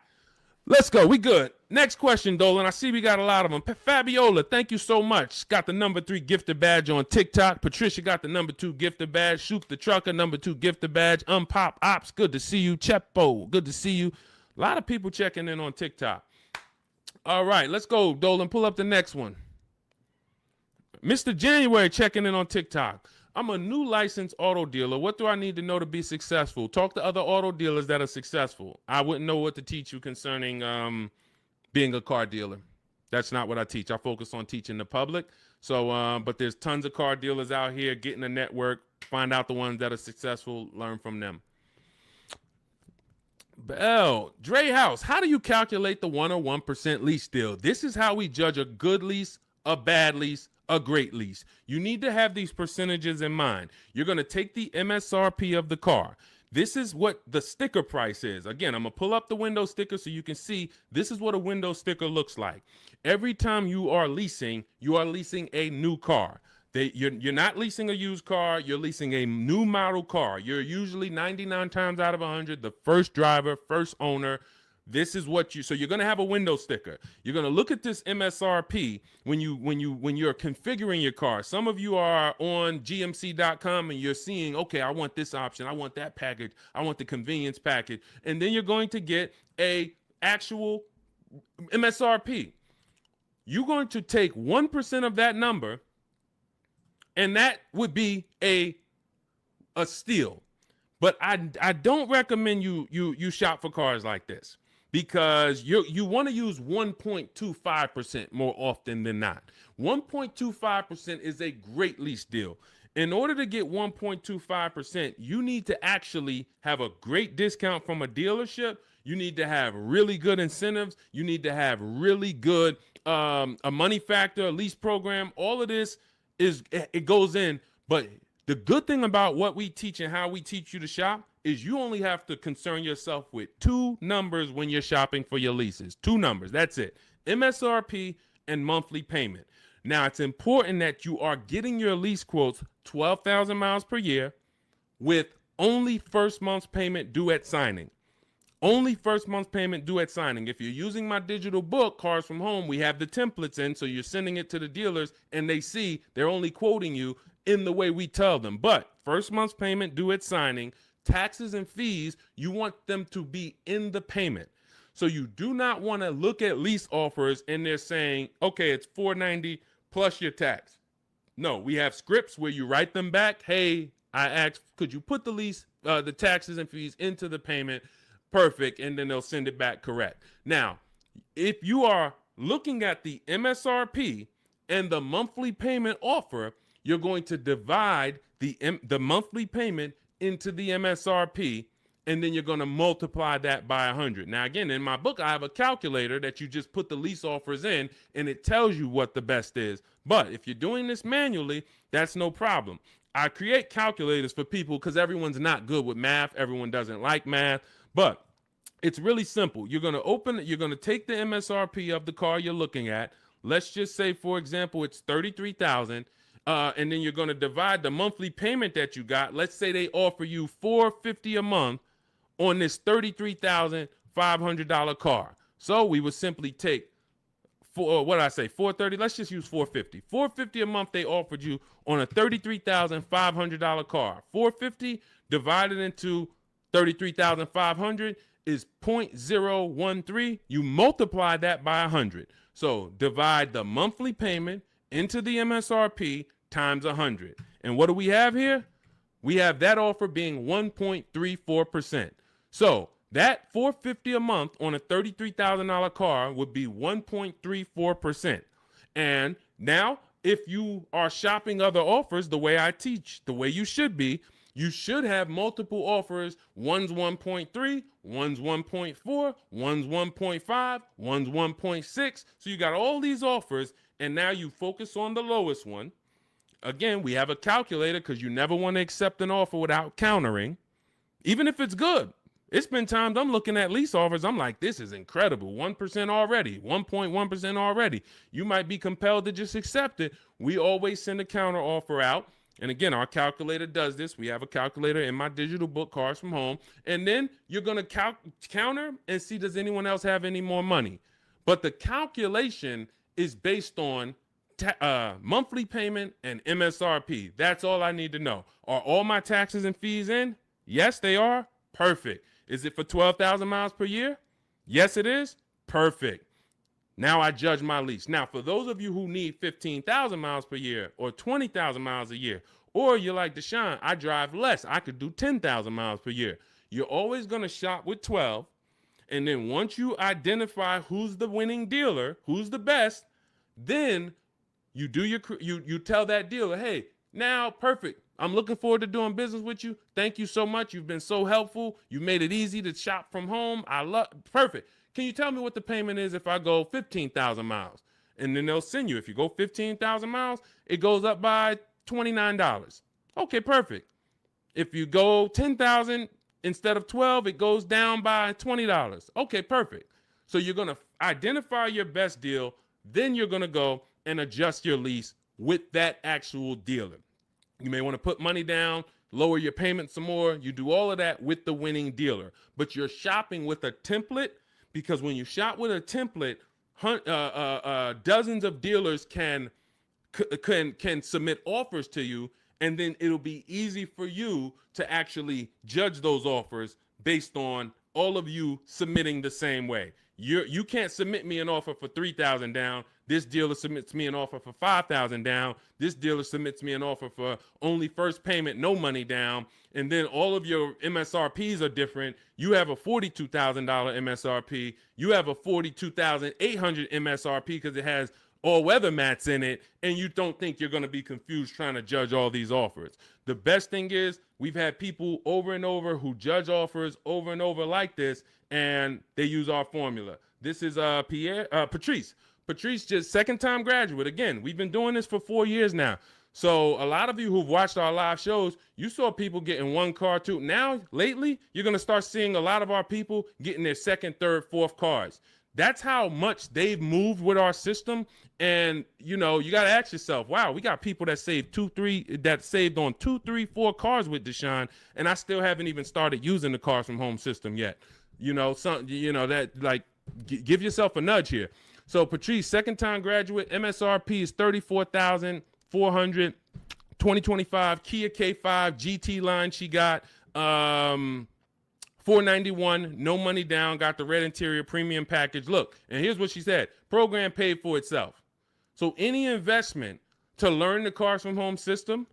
let's go. We good. Next question, Dolan. I see we got a lot of them. Fabiola, thank you so much. Got the #3 gifted badge on TikTok. Patricia got the #2 gifted badge. Soup the Trucker, #2 gifted badge. Unpop Ops, good to see you. Chepo, good to see you. A lot of people checking in on TikTok. All right, let's go, Dolan. Pull up the next one. Mr. January checking in on TikTok. I'm a new licensed auto dealer. What do I need to know to be successful? Talk to other auto dealers that are successful. I wouldn't know what to teach you concerning being a car dealer. That's not what I teach. I focus on teaching the public. So, but there's tons of car dealers out here. Get in a network. Find out the ones that are successful. Learn from them. Bell, Dre House, how do you calculate the 101% lease deal? This is how we judge a good lease, a bad lease, a great lease. You need to have these percentages in mind. You're going to take the MSRP of the car. This is what the sticker price is. Again, I'm going to pull up the window sticker so you can see this is what a window sticker looks like. Every time you are leasing a new car. You're not leasing a used car. You're leasing a new model car. You're usually 99 times out of 100 the first driver, first owner. This is what so you're going to have a window sticker. You're going to look at this MSRP when you're configuring your car. Some of you are on gmc.com and you're seeing, okay, I want this option. I want that package. I want the convenience package. And then you're going to get a actual MSRP. You're going to take 1% of that number, and that would be a steal. But I don't recommend you shop for cars like this, because you want to use 1.25% more often than not. 1.25% is a great lease deal. In order to get 1.25%, you need to actually have a great discount from a dealership. You need to have really good incentives. You need to have really good a money factor, a lease program. All of this it goes in. But the good thing about what we teach and how we teach you to shop is you only have to concern yourself with 2 numbers when you're shopping for your leases. 2 numbers. That's it. MSRP and monthly payment. Now, it's important that you are getting your lease quotes 12,000 miles per year with only first month's payment due at signing. Only first month's payment due at signing. If you're using my digital book, Cars from Home, we have the templates in, so you're sending it to the dealers and they see they're only quoting you in the way we tell them. But first month's payment due at signing, taxes and fees, you want them to be in the payment. So you do not want to look at lease offers and they're saying, okay, it's $490 plus your tax. No, we have scripts where you write them back. Hey, I asked, could you put the lease, the taxes and fees into the payment? Perfect. And then they'll send it back correct. Now, if you are looking at the MSRP and the monthly payment offer, you're going to divide the monthly payment into the MSRP, and then you're going to multiply that by 100. Now, again, in my book, I have a calculator that you just put the lease offers in, and it tells you what the best is. But if you're doing this manually, that's no problem. I create calculators for people because everyone's not good with math. Everyone doesn't like math, but it's really simple. You're going to take the MSRP of the car you're looking at. Let's just say, for example, it's $33,000. And then you're going to divide the monthly payment that you got. Let's say they offer you $450 a month on this $33,500 car. So we would simply take $430. Let's just use $450. $450 a month they offered you on a $33,500 car. $450 divided into $33,500 is 0.013. You multiply that by 100. So divide the monthly payment into the MSRP times 100. And what do we have here? We have that offer being 1.34%. So that $450 a month on a $33,000 car would be 1.34%. And now, if you are shopping other offers the way I teach, the way you should be, you should have multiple offers. One's 1.3, one's 1.4, one's 1.5, one's 1.6. So you got all these offers, and now you focus on the lowest one. Again, we have a calculator because you never want to accept an offer without countering, even if it's good. It's been times I'm looking at lease offers. I'm like, this is incredible. 1% already, 1.1% already. You might be compelled to just accept it. We always send a counter offer out. And again, our calculator does this. We have a calculator in my digital book, Cars from Home. And then you're going to counter and see, does anyone else have any more money? But the calculation is based on monthly payment and MSRP. That's all I need to know. Are all my taxes and fees in? Yes, they are. Perfect. Is it for 12,000 miles per year? Yes, it is. Perfect. Now I judge my lease. Now, for those of you who need 15,000 miles per year or 20,000 miles a year, or you're like Deshone, I drive less. I could do 10,000 miles per year. You're always going to shop with 12. And then once you identify who's the winning dealer, who's the best, then you do you tell that dealer, hey, now perfect. I'm looking forward to doing business with you. Thank you so much. You've been so helpful. You made it easy to shop from home. Perfect. Can you tell me what the payment is if I go 15,000 miles? And then they'll send you. If you go 15,000 miles, it goes up by $29. Okay, perfect. If you go 10,000 instead of 12, it goes down by $20. Okay, perfect. So you're going to identify your best deal. Then you're going to go and adjust your lease with that actual dealer. You may want to put money down, lower your payment some more. You do all of that with the winning dealer. But you're shopping with a template, because when you shop with a template, dozens of dealers can submit offers to you, and then it'll be easy for you to actually judge those offers based on all of you submitting the same way. You can't submit me an offer for 3,000 down. This dealer submits me an offer for 5,000 down. This dealer submits me an offer for only first payment, no money down. And then all of your MSRPs are different. You have a $42,000 MSRP. You have a $42,800 MSRP because it has all weather mats in it. And you don't think you're going to be confused trying to judge all these offers. The best thing is we've had people over and over who judge offers over and over like this, and they use our formula. This is Patrice. Patrice, just second-time graduate. Again, we've been doing this for 4 years now. So a lot of you who've watched our live shows, you saw people getting one car, too. Now, lately, you're going to start seeing a lot of our people getting their second, third, fourth cars. That's how much they've moved with our system. And, you know, you got to ask yourself, wow, we got people that saved saved on 2, 3, 4 cars with Deshone, and I still haven't even started using the Cars from Home system yet. You know, give yourself a nudge here. So Patrice, second time graduate, MSRP is $34,400. 2025 Kia K5 GT line she got. $491, no money down, got the red interior premium package. Look, and here's what she said. Program paid for itself. So any investment to learn the Cars from Home system,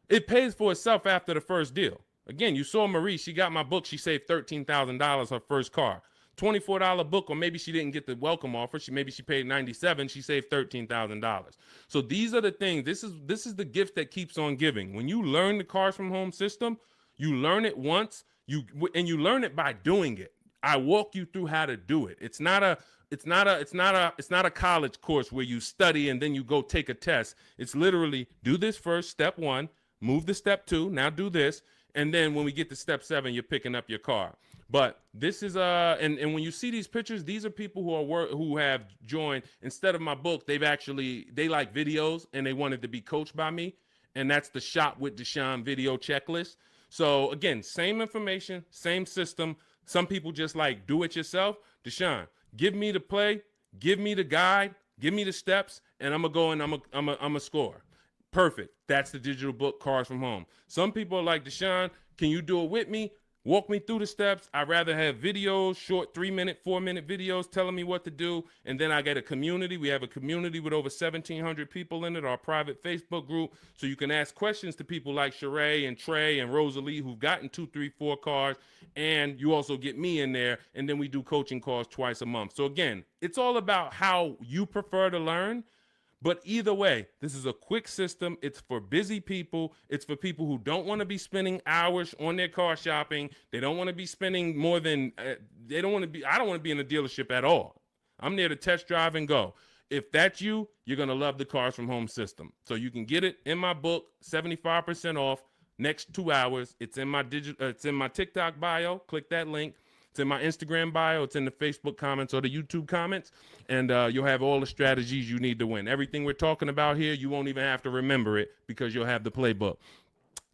it pays for itself after the first deal. Again, you saw Marie, she got my book, she saved $13,000 her first car. $24 book, or maybe she didn't get the welcome offer. Maybe she paid $97, she saved $13,000. So these are the things, this is the gift that keeps on giving. When you learn the Cars from Home system, you learn it once, you learn it by doing it. I walk you through how to do it. It's not a college course where you study and then you go take a test. It's literally do this first, step 1, move to step 2, now do this, and then when we get to step 7, you're picking up your car. But this is and when you see these pictures, these are people who have joined. Instead of my book, they like videos and they wanted to be coached by me, and that's the Shop with Deshone video checklist. So again, same information, same system. Some people just like do it yourself. Deshone, give me the play, give me the guide, give me the steps, and I'm gonna go and I'm a score. Perfect. That's the digital book, Cars from Home. Some people are like, Deshone, can you do it with me? Walk me through the steps. I'd rather have videos, short 3-minute, 4-minute videos telling me what to do. And then I get a community. We have a community with over 1,700 people in it, our private Facebook group. So you can ask questions to people like Sheree and Trey and Rosalie who've gotten 2, 3, 4 cars. And you also get me in there. And then we do coaching calls twice a month. So again, it's all about how you prefer to learn. But either way, this is a quick system. It's for busy people. It's for people who don't want to be spending hours on their car shopping. They don't want to be spending more than, I don't want to be in a dealership at all. I'm there to test drive and go. If that's you, you're going to love the Cars from Home system. So you can get it in my book, 75% off, next 2 hours. It's in my it's in my TikTok bio. Click that link. It's in my Instagram bio. It's in the Facebook comments or the YouTube comments. And you'll have all the strategies you need to win. Everything we're talking about here, you won't even have to remember it because you'll have the playbook.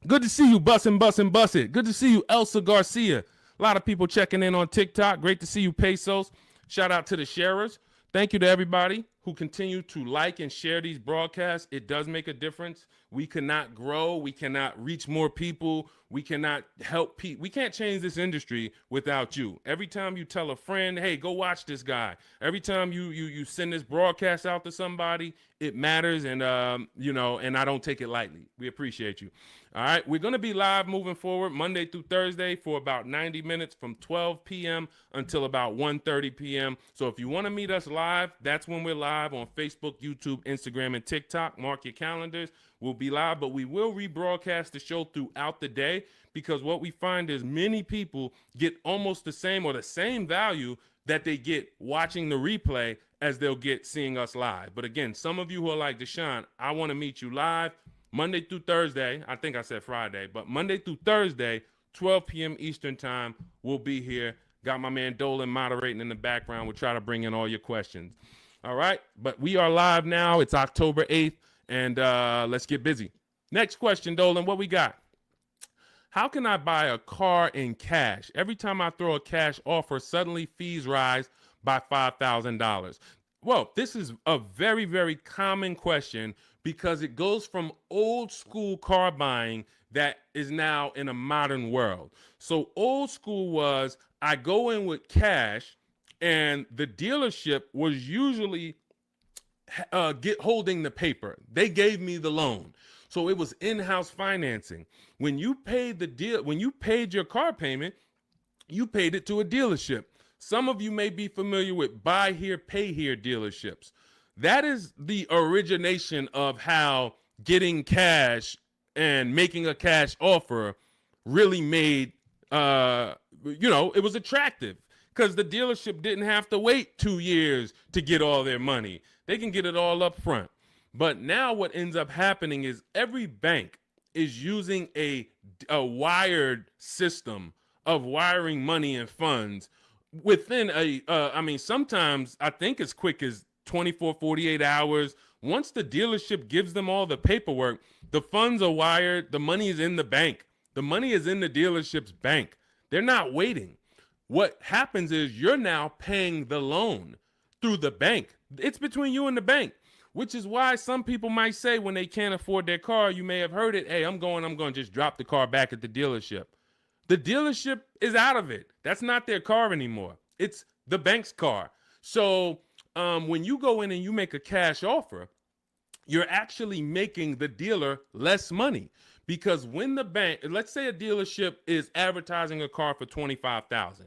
Good to see you, Bussin'. Good to see you, Elsa Garcia. A lot of people checking in on TikTok. Great to see you, Pesos. Shout out to the sharers. Thank you to everybody who continue to like and share these broadcasts. It does make a difference. We cannot grow. We cannot reach more people. We cannot help people. We can't change this industry without you. Every time you tell a friend, hey, go watch this guy. Every time you send this broadcast out to somebody, it matters. And, and I don't take it lightly. We appreciate you. All right. We're going to be live moving forward Monday through Thursday for about 90 minutes from 12 p.m. until about 1:30 p.m. So if you want to meet us live, that's when we're live on Facebook, YouTube, Instagram, and TikTok. Mark your calendars. We'll be live, but we will rebroadcast the show throughout the day because what we find is many people get almost the same or the same value that they get watching the replay as they'll get seeing us live. But again, some of you who are like, Deshone, I want to meet you live Monday through Thursday. I think I said Friday, but Monday through Thursday, 12 p.m. Eastern time, we'll be here. Got my man Dolan moderating in the background. We'll try to bring in all your questions. All right, but we are live now. It's October 8th. And let's get busy. Next question, Dolan, what we got? How can I buy a car in cash? Every time I throw a cash offer, suddenly fees rise by $5,000. Well, this is a very, very common question because it goes from old school car buying that is now in a modern world. So old school was I go in with cash and the dealership was usually holding the paper. They gave me the loan. So it was in-house financing. When you paid when you paid your car payment, you paid it to a dealership. Some of you may be familiar with buy here, pay here dealerships. That is the origination of how getting cash and making a cash offer really made, it was attractive because the dealership didn't have to wait 2 years to get all their money. They can get it all up front. But now what ends up happening is every bank is using a wired system of wiring money and funds within sometimes I think as quick as 24, 48 hours. Once the dealership gives them all the paperwork, the funds are wired. The money is in the bank. The money is in the dealership's bank. They're not waiting. What happens is you're now paying the loan through the bank. It's between you and the bank. which is why some people might say when they can't afford their car, you may have heard it, hey, I'm going to just drop the car back at the dealership. The dealership is out of it. That's not their car anymore. It's the bank's car. So when you go in and you make a cash offer, you're actually making the dealer less money, because when the bank, let's say a dealership is advertising a car for $25,000.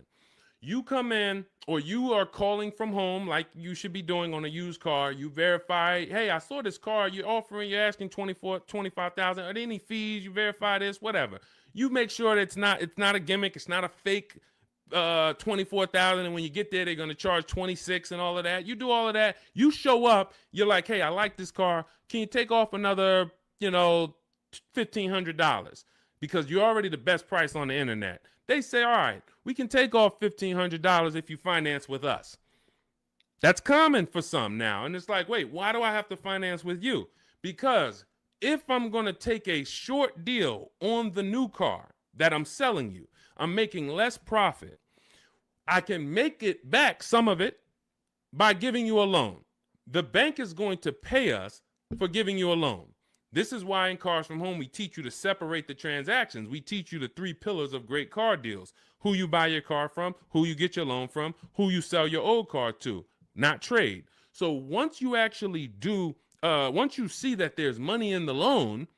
You come in, or you are calling from home like you should be doing on a used car. You verify, hey, I saw this car you're offering, you're asking 25,000. Are there any fees? You verify this, whatever. You make sure that it's not a gimmick, it's not a fake 24,000, and when you get there they're going to charge 26 and all of that. You do all of that, you show up, you're like, hey, I like this car, can you take off another $1,500, because you're already the best price on the internet. They say, all right, we can take off $1,500 if you finance with us. That's common for some now, and it's like, wait, why do I have to finance with you? Because if I'm going to take a short deal on the new car that I'm selling you, I'm making less profit. I can make it back, some of it, by giving you a loan. The bank is going to pay us for giving you a loan. This is why in Cars from Home, we teach you to separate the transactions. We teach you the 3 pillars of great car deals: who you buy your car from, who you get your loan from, who you sell your old car to, not trade. So once you actually once you see that there's money in the loan,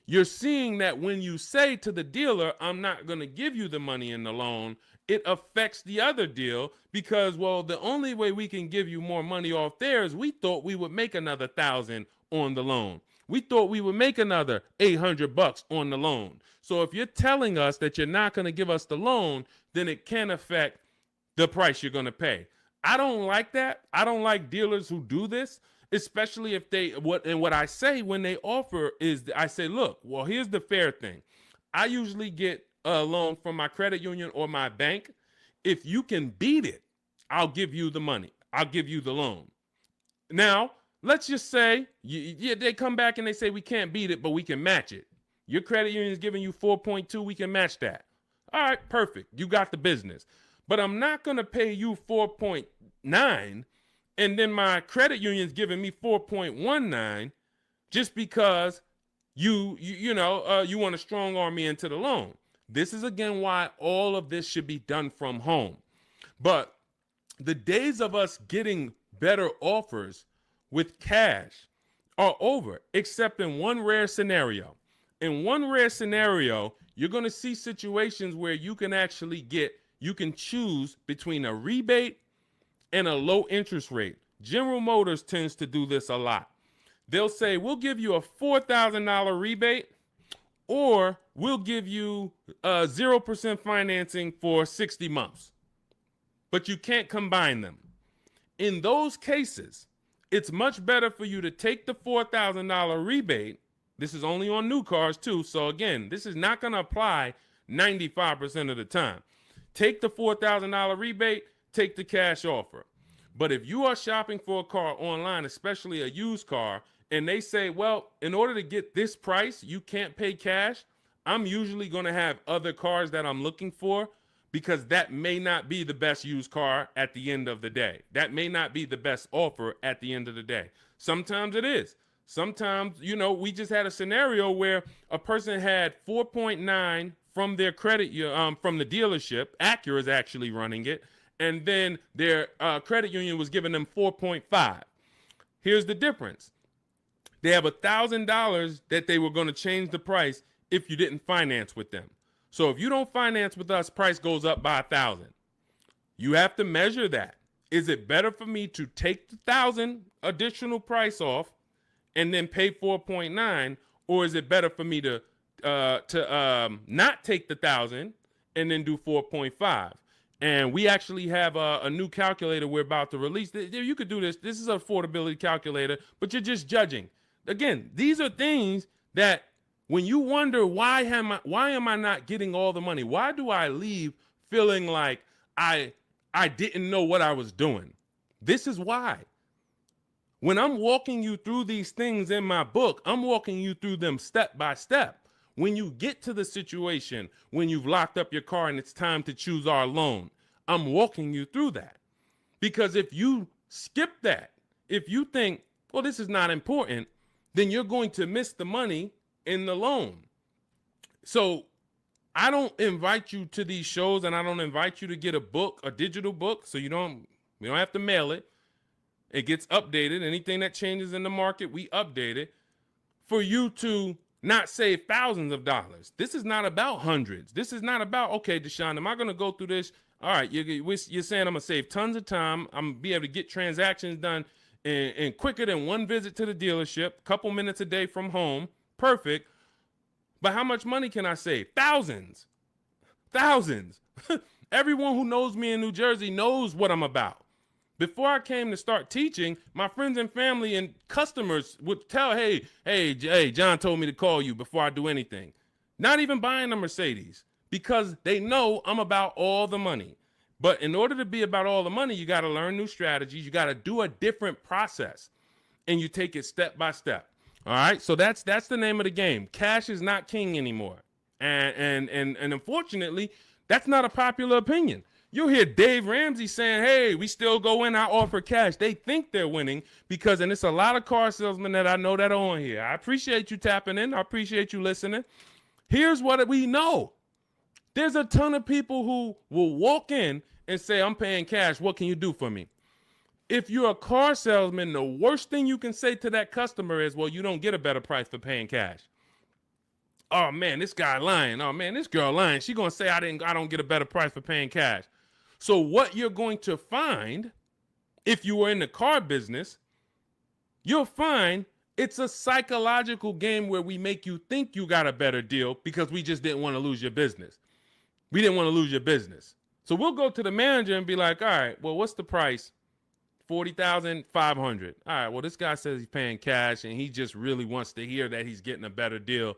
you're seeing that when you say to the dealer, I'm not going to give you the money in the loan, it affects the other deal, because, well, the only way we can give you more money off there is we thought we would make another $1,000 on the loan. We thought we would make another $800 on the loan. So if you're telling us that you're not going to give us the loan, then it can affect the price you're going to pay. I don't like that. I don't like dealers who do this, especially if what I say when they offer is, I say, look, well, here's the fair thing. I usually get a loan from my credit union or my bank. If you can beat it, I'll give you the money. I'll give you the loan. Now, let's just say they come back and they say, we can't beat it, but we can match it. Your credit union is giving you 4.2. We can match that. All right, perfect. You got the business. But I'm not going to pay you 4.9, and then my credit union's giving me 4.19 just because you want to strong arm me into the loan. This is, again, why all of this should be done from home. But the days of us getting better offers with cash are over, except in one rare scenario. In one rare scenario, you're going to see situations where you can choose between a rebate and a low interest rate. General Motors tends to do this a lot. They'll say, we'll give you a $4,000 rebate, or we'll give you 0% financing for 60 months. But you can't combine them. In those cases, it's much better for you to take the $4,000 rebate. This is only on new cars too. So again, this is not going to apply 95% of the time. Take the $4,000 rebate, take the cash offer. But if you are shopping for a car online, especially a used car, and they say, well, in order to get this price, you can't pay cash, I'm usually going to have other cars that I'm looking for, because that may not be the best used car at the end of the day. That may not be the best offer at the end of the day. Sometimes it is. Sometimes, we just had a scenario where a person had 4.9 from their credit, from the dealership. Acura is actually running it. And then their credit union was giving them 4.5. Here's the difference. They have $1,000 that they were going to change the price if you didn't finance with them. So if you don't finance with us, price goes up by $1,000. You have to measure that. Is it better for me to take the $1,000 additional price off and then pay 4.9, or is it better for me to not take the $1,000 and then do 4.5? And we actually have a new calculator we're about to release. You could do this. This is an affordability calculator, but you're just judging. Again, these are things that when you wonder, why am I not getting all the money? Why do I leave feeling like I didn't know what I was doing? This is why. When I'm walking you through these things in my book, I'm walking you through them step by step. When you get to the situation, when you've locked up your car and it's time to choose our loan, I'm walking you through that. Because if you skip that, if you think, well, this is not important, then you're going to miss the money in the loan. So I don't invite you to these shows, and I don't invite you to get a book, a digital book, so we don't have to mail it. It gets updated. Anything that changes in the market, we update it for you to not save thousands of dollars. This is not about hundreds. This is not about, okay, Deshone, am I going to go through this? All right, you're saying I'm going to save tons of time. I'm going to be able to get transactions done in quicker than one visit to the dealership, couple minutes a day from home. Perfect. But how much money can I save? Thousands. Everyone who knows me in New Jersey knows what I'm about. Before I came to start teaching, my friends and family and customers would tell, hey, John told me to call you before I do anything. Not even buying a Mercedes, because they know I'm about all the money. But in order to be about all the money, you got to learn new strategies. You got to do a different process, and you take it step by step. All right, so that's the name of the game. Cash is not king anymore, and unfortunately, that's not a popular opinion. You'll hear Dave Ramsey saying, hey, we still go in, I offer cash. They think they're winning because, and it's a lot of car salesmen that I know that are on here. I appreciate you tapping in. I appreciate you listening. Here's what we know. There's a ton of people who will walk in and say, I'm paying cash. What can you do for me? If you're a car salesman, the worst thing you can say to that customer is, well, you don't get a better price for paying cash. Oh man, this guy lying. Oh man, this girl lying. She gonna say I don't get a better price for paying cash. So what you're going to find, if you were in the car business, you'll find it's a psychological game where we make you think you got a better deal because we just didn't want to lose your business. We didn't want to lose your business. So we'll go to the manager and be like, all right, well, what's the price? $40,500. All right, well, this guy says he's paying cash and he just really wants to hear that he's getting a better deal.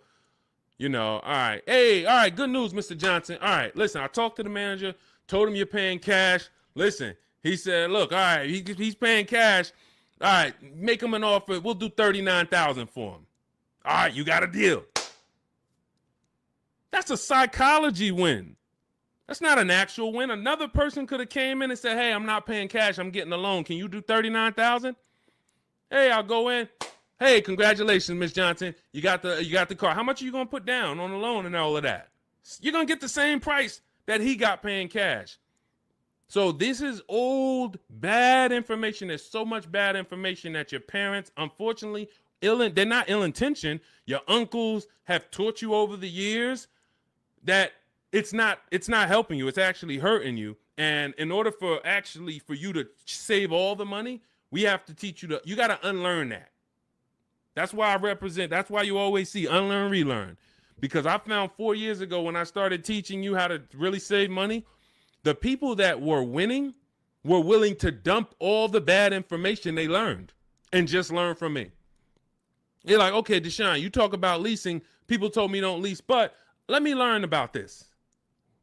You know, all right. Hey, all right, good news, Mr. Johnson. All right, listen, I talked to the manager, told him you're paying cash. Listen, he said, look, all right, he's paying cash. All right, make him an offer. We'll do $39,000 for him. All right, you got a deal. That's a psychology win. That's not an actual win. Another person could have came in and said, hey, I'm not paying cash. I'm getting a loan. Can you do $39,000? Hey, I'll go in. Hey, congratulations, Miss Johnson. You got the car. How much are you going to put down on the loan and all of that? You're going to get the same price that he got paying cash. So this is old, bad information. There's so much bad information that your parents, unfortunately, they're not ill-intentioned. Your uncles have taught you over the years that it's not helping you. It's actually hurting you. And in order for you to save all the money, we have to teach you you got to unlearn that. That's why that's why you always see unlearn, relearn. Because I found 4 years ago when I started teaching you how to really save money, the people that were winning were willing to dump all the bad information they learned and just learn from me. They're like, okay, Deshone, you talk about leasing. People told me don't lease, but let me learn about this.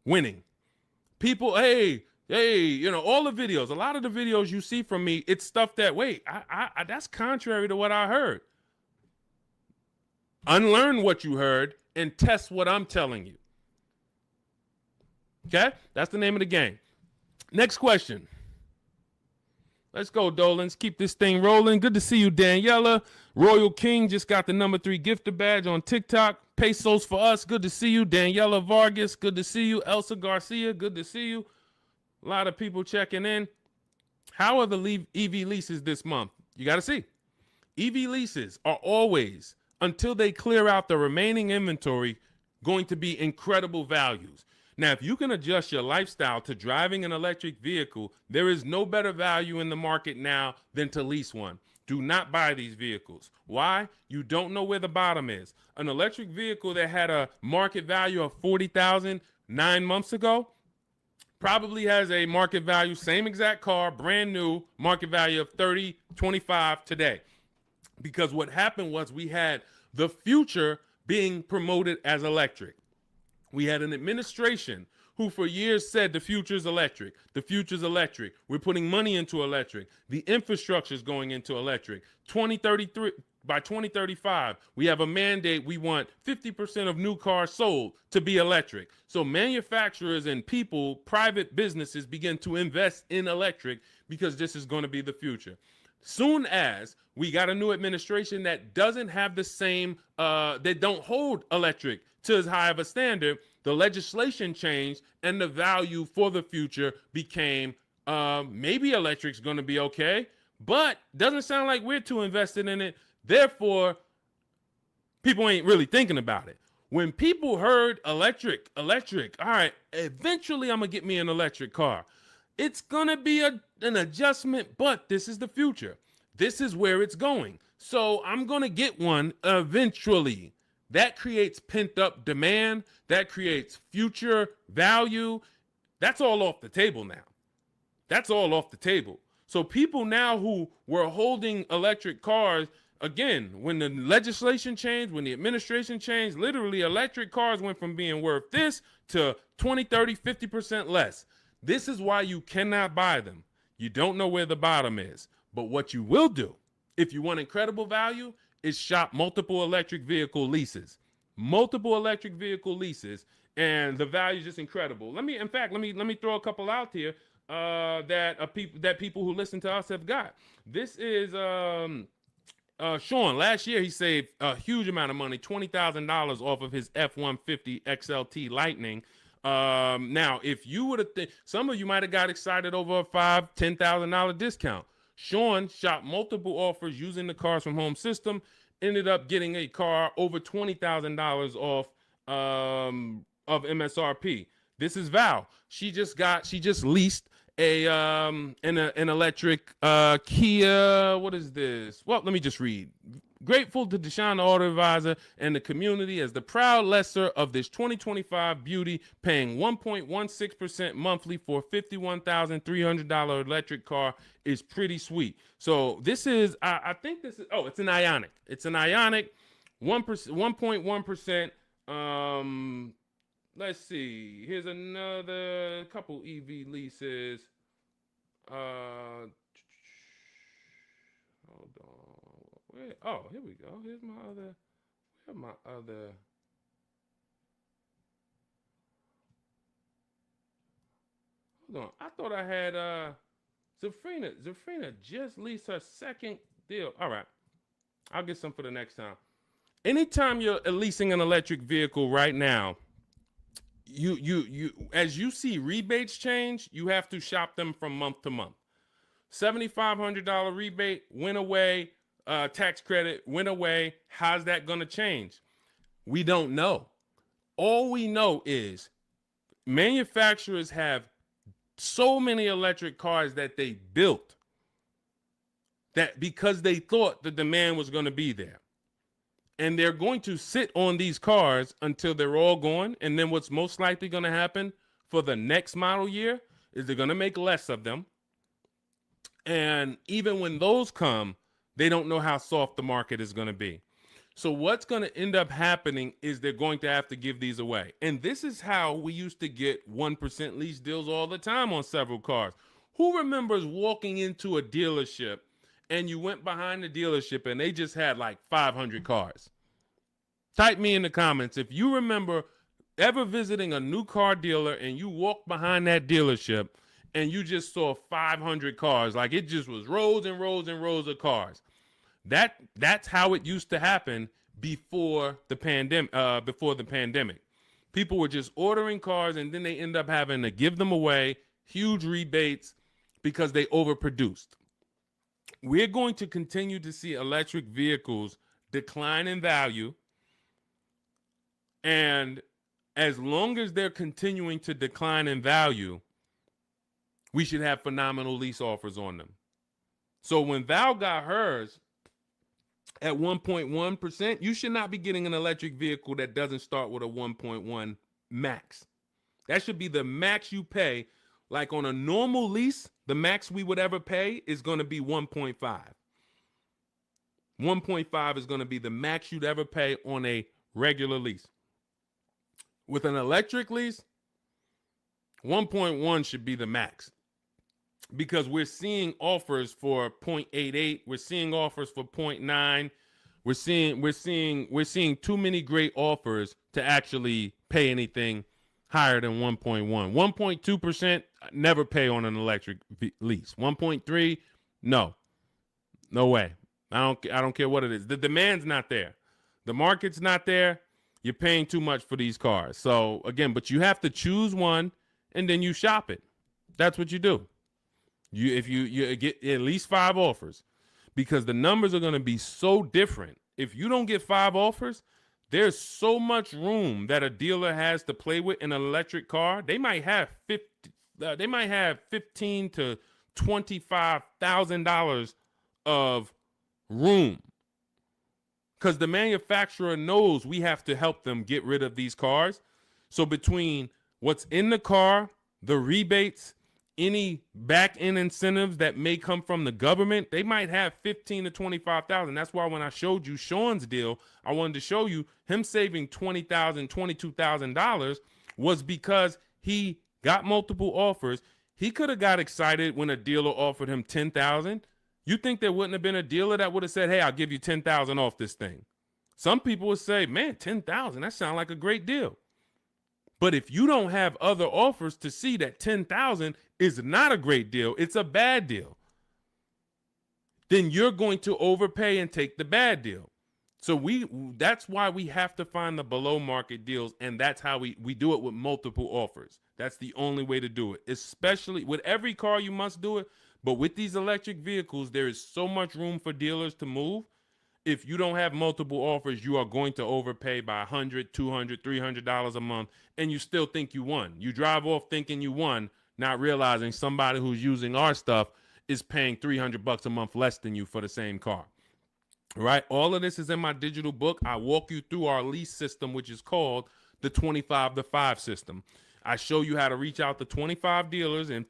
Winning. People, hey, all the videos, a lot of the videos you see from me, it's stuff that, wait, I that's contrary to what I heard. Unlearn what you heard and test what I'm telling you. Okay? That's the name of the game. Next question. Let's go, Dolans. Keep this thing rolling. Good to see you, Daniela. Royal King just got the #3 gifter badge on TikTok. Pesos for us. Good to see you. Daniela Vargas. Good to see you. Elsa Garcia. Good to see you. A lot of people checking in. How are the EV leases this month? You got to see. EV leases are always, until they clear out the remaining inventory, going to be incredible values. Now, if you can adjust your lifestyle to driving an electric vehicle, there is no better value in the market now than to lease one. Do not buy these vehicles. Why? You don't know where the bottom is. An electric vehicle that had a market value of $40,000 9 months ago probably has a market value, same exact car, brand new, market value of $30, $25 today. Because what happened was we had the future being promoted as electric. We had an administration who for years said the future is electric. The future is electric. We're putting money into electric. The infrastructure is going into electric. 2033, by 2035, we have a mandate. We want 50% of new cars sold to be electric. So manufacturers and people, private businesses begin to invest in electric because this is going to be the future. Soon as we got a new administration that doesn't have the same, that don't hold electric to as high of a standard, the legislation changed and the value for the future became maybe electric's going to be okay, but doesn't sound like we're too invested in it. Therefore, people ain't really thinking about it. When people heard electric, all right, eventually I'm going to get me an electric car. It's going to be an adjustment, but this is the future. This is where it's going. So I'm going to get one eventually. That creates pent up demand. That creates future value. That's all off the table now. That's all off the table. So people now who were holding electric cars, again, when the legislation changed, when the administration changed, literally electric cars went from being worth this to 20, 30, 50% less. This is why you cannot buy them. You don't know where the bottom is. But what you will do, if you want incredible value, is shop multiple electric vehicle leases. Multiple electric vehicle leases, and the value is just incredible. Let me throw a couple out here that people who listen to us have got. This is Sean. Last year he saved a huge amount of money, $20,000 off of his F-150 XLT Lightning. Now, if you would have, some of you might have got excited over a $5,000-$10,000 discount. Sean shot multiple offers using the Cars from Home system, ended up getting a car over $20,000 off of MSRP. This is Val. She just leased an electric Kia. What is this? Well, let me just read. Grateful to Deshone the Auto Advisor and the community as the proud lessor of this 2025 beauty, paying 1.16% monthly for a $51,300 electric car is pretty sweet. So this is, I think this is, it's an Ioniq. It's an Ioniq, 1.1%. Let's see. Here's another couple EV leases. Hold on. Oh, here we go. Here's my other. Where's my other? Hold on. I thought I had Zafrina. Zafrina just leased her second deal. All right. I'll get some for the next time. Anytime you're leasing an electric vehicle right now, you as you see rebates change, you have to shop them from month to month. $7,500 rebate went away. Tax credit went away. How's that going to change? We don't know. All we know is manufacturers have so many electric cars that they built that because they thought the demand was going to be there. And they're going to sit on these cars until they're all gone. And then what's most likely going to happen for the next model year is they're going to make less of them. And even when those come, they don't know how soft the market is going to be. So what's going to end up happening is they're going to have to give these away. And this is how we used to get 1% lease deals all the time on several cars. Who remembers walking into a dealership and you went behind the dealership and they just had like 500 cars? Type me in the comments if you remember ever visiting a new car dealer and you walked behind that dealership and you just saw 500 cars, like it just was rows and rows and rows of cars. That's how it used to happen before the pandemic. People were just ordering cars and then they end up having to give them away, huge rebates because they overproduced. We're going to continue to see electric vehicles decline in value. And as long as they're continuing to decline in value, we should have phenomenal lease offers on them. So when Val got hers at 1.1%, you should not be getting an electric vehicle that doesn't start with a 1.1 max. That should be the max you pay. Like on a normal lease, the max we would ever pay is going to be 1.5. 1.5 is going to be the max you'd ever pay on a regular lease. With an electric lease, 1.1 should be the max. Because we're seeing offers for 0.88, we're seeing offers for 0.9. We're seeing too many great offers to actually pay anything higher than 1.1. 1.2% never pay on an electric lease. 1.3, no. No way. I don't care what it is. The demand's not there. The market's not there. You're paying too much for these cars. So again, but you have to choose one and then you shop it. That's what you do. If you get at least 5 offers, because the numbers are going to be so different. If you don't get 5 offers, there's so much room that a dealer has to play with in an electric car. They might have $15 to $25,000 of room, because the manufacturer knows we have to help them get rid of these cars. So between what's in the car, the rebates, any back end incentives that may come from the government, they might have 15 to 25,000. That's why when I showed you Sean's deal, I wanted to show you him saving $20,000, $22,000 was because he got multiple offers. He could have got excited when a dealer offered him 10,000. You think there wouldn't have been a dealer that would have said, "Hey, I'll give you 10,000 off this thing"? Some people would say, "Man, 10,000, that sounds like a great deal." But if you don't have other offers to see that 10,000 is not a great deal, it's a bad deal, then you're going to overpay and take the bad deal. So that's why we have to find the below market deals, and that's how we do it with multiple offers. That's the only way to do it. Especially with every car, you must do it. But with these electric vehicles, there is so much room for dealers to move. If you don't have multiple offers, you are going to overpay by $100, $200, $300 a month, and you still think you won. You drive off thinking you won, not realizing somebody who's using our stuff is paying $300 a month less than you for the same car. Right? All of this is in my digital book. I walk you through our lease system, which is called the 25 to 5 system. I show you how to reach out to 25 dealers in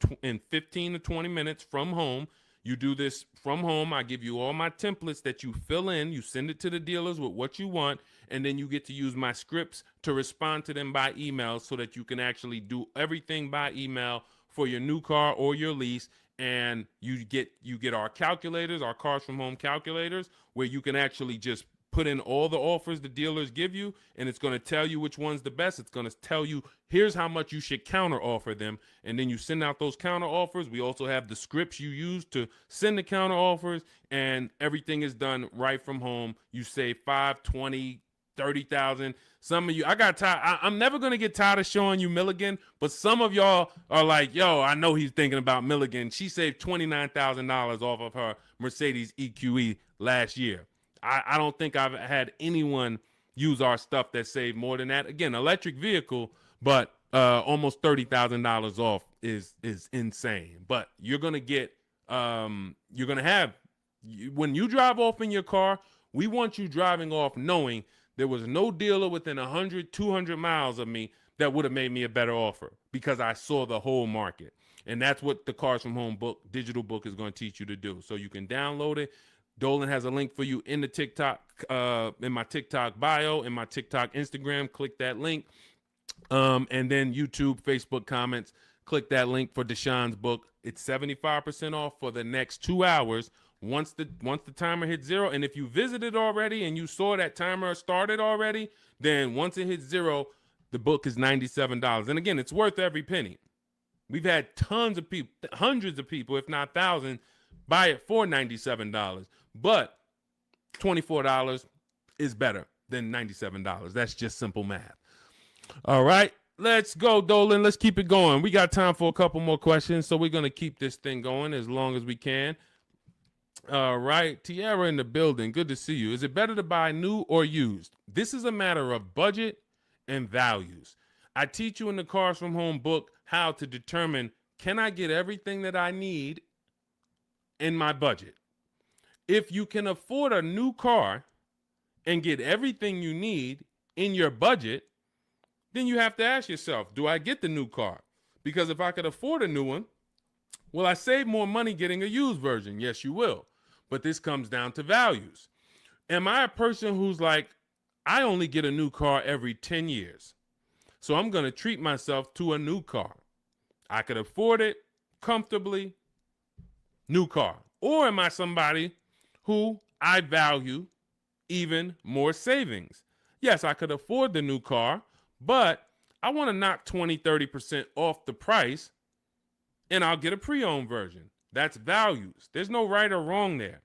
15 to 20 minutes from home. You do this from home. I give you all my templates that you fill in. You send it to the dealers with what you want, and then you get to use my scripts to respond to them by email so that you can actually do everything by email for your new car or your lease. And you get our calculators, our Cars from Home calculators, where you can actually just put in all the offers the dealers give you, and it's going to tell you which one's the best. It's going to tell you, here's how much you should counter offer them. And then you send out those counter offers. We also have the scripts you use to send the counter offers, and everything is done right from home. You save 5, 20, 30,000. Some of you, I got tired. I'm never going to get tired of showing you Milligan, but some of y'all are like, yo, I know he's thinking about Milligan. She saved $29,000 off of her Mercedes EQE last year. I don't think I've had anyone use our stuff that saved more than that. Again, electric vehicle, but almost $30,000 off is insane. But you're going to get, when you drive off in your car, we want you driving off knowing there was no dealer within 100, 200 miles of me that would have made me a better offer, because I saw the whole market. And that's what the Cars from Home book, digital book, is going to teach you to do. So you can download it. Dolan has a link for you in the TikTok, in my TikTok bio, in my TikTok Instagram. Click that link. And then YouTube, Facebook comments, click that link for Deshaun's book. It's 75% off for the next 2 hours. Once the timer hits 0, and if you visited already and you saw that timer started already, then once it hits 0, the book is $97. And again, it's worth every penny. We've had tons of people, hundreds of people, if not thousands, buy it for $97. But $24 is better than $97. That's just simple math. All right, let's go, Dolan. Let's keep it going. We got time for a couple more questions, so we're going to keep this thing going as long as we can. All right, Tiara in the building. Good to see you. Is it better to buy new or used? This is a matter of budget and values. I teach you in the Cars from Home book how to determine, can I get everything that I need in my budget? If you can afford a new car and get everything you need in your budget, then you have to ask yourself, do I get the new car? Because if I could afford a new one, will I save more money getting a used version? Yes, you will. But this comes down to values. Am I a person who's like, I only get a new car every 10 years, so I'm going to treat myself to a new car? I could afford it comfortably, new car. Or am I somebody who I value even more savings? Yes, I could afford the new car, but I want to knock 20, 30% off the price, and I'll get a pre-owned version. That's values. There's no right or wrong there.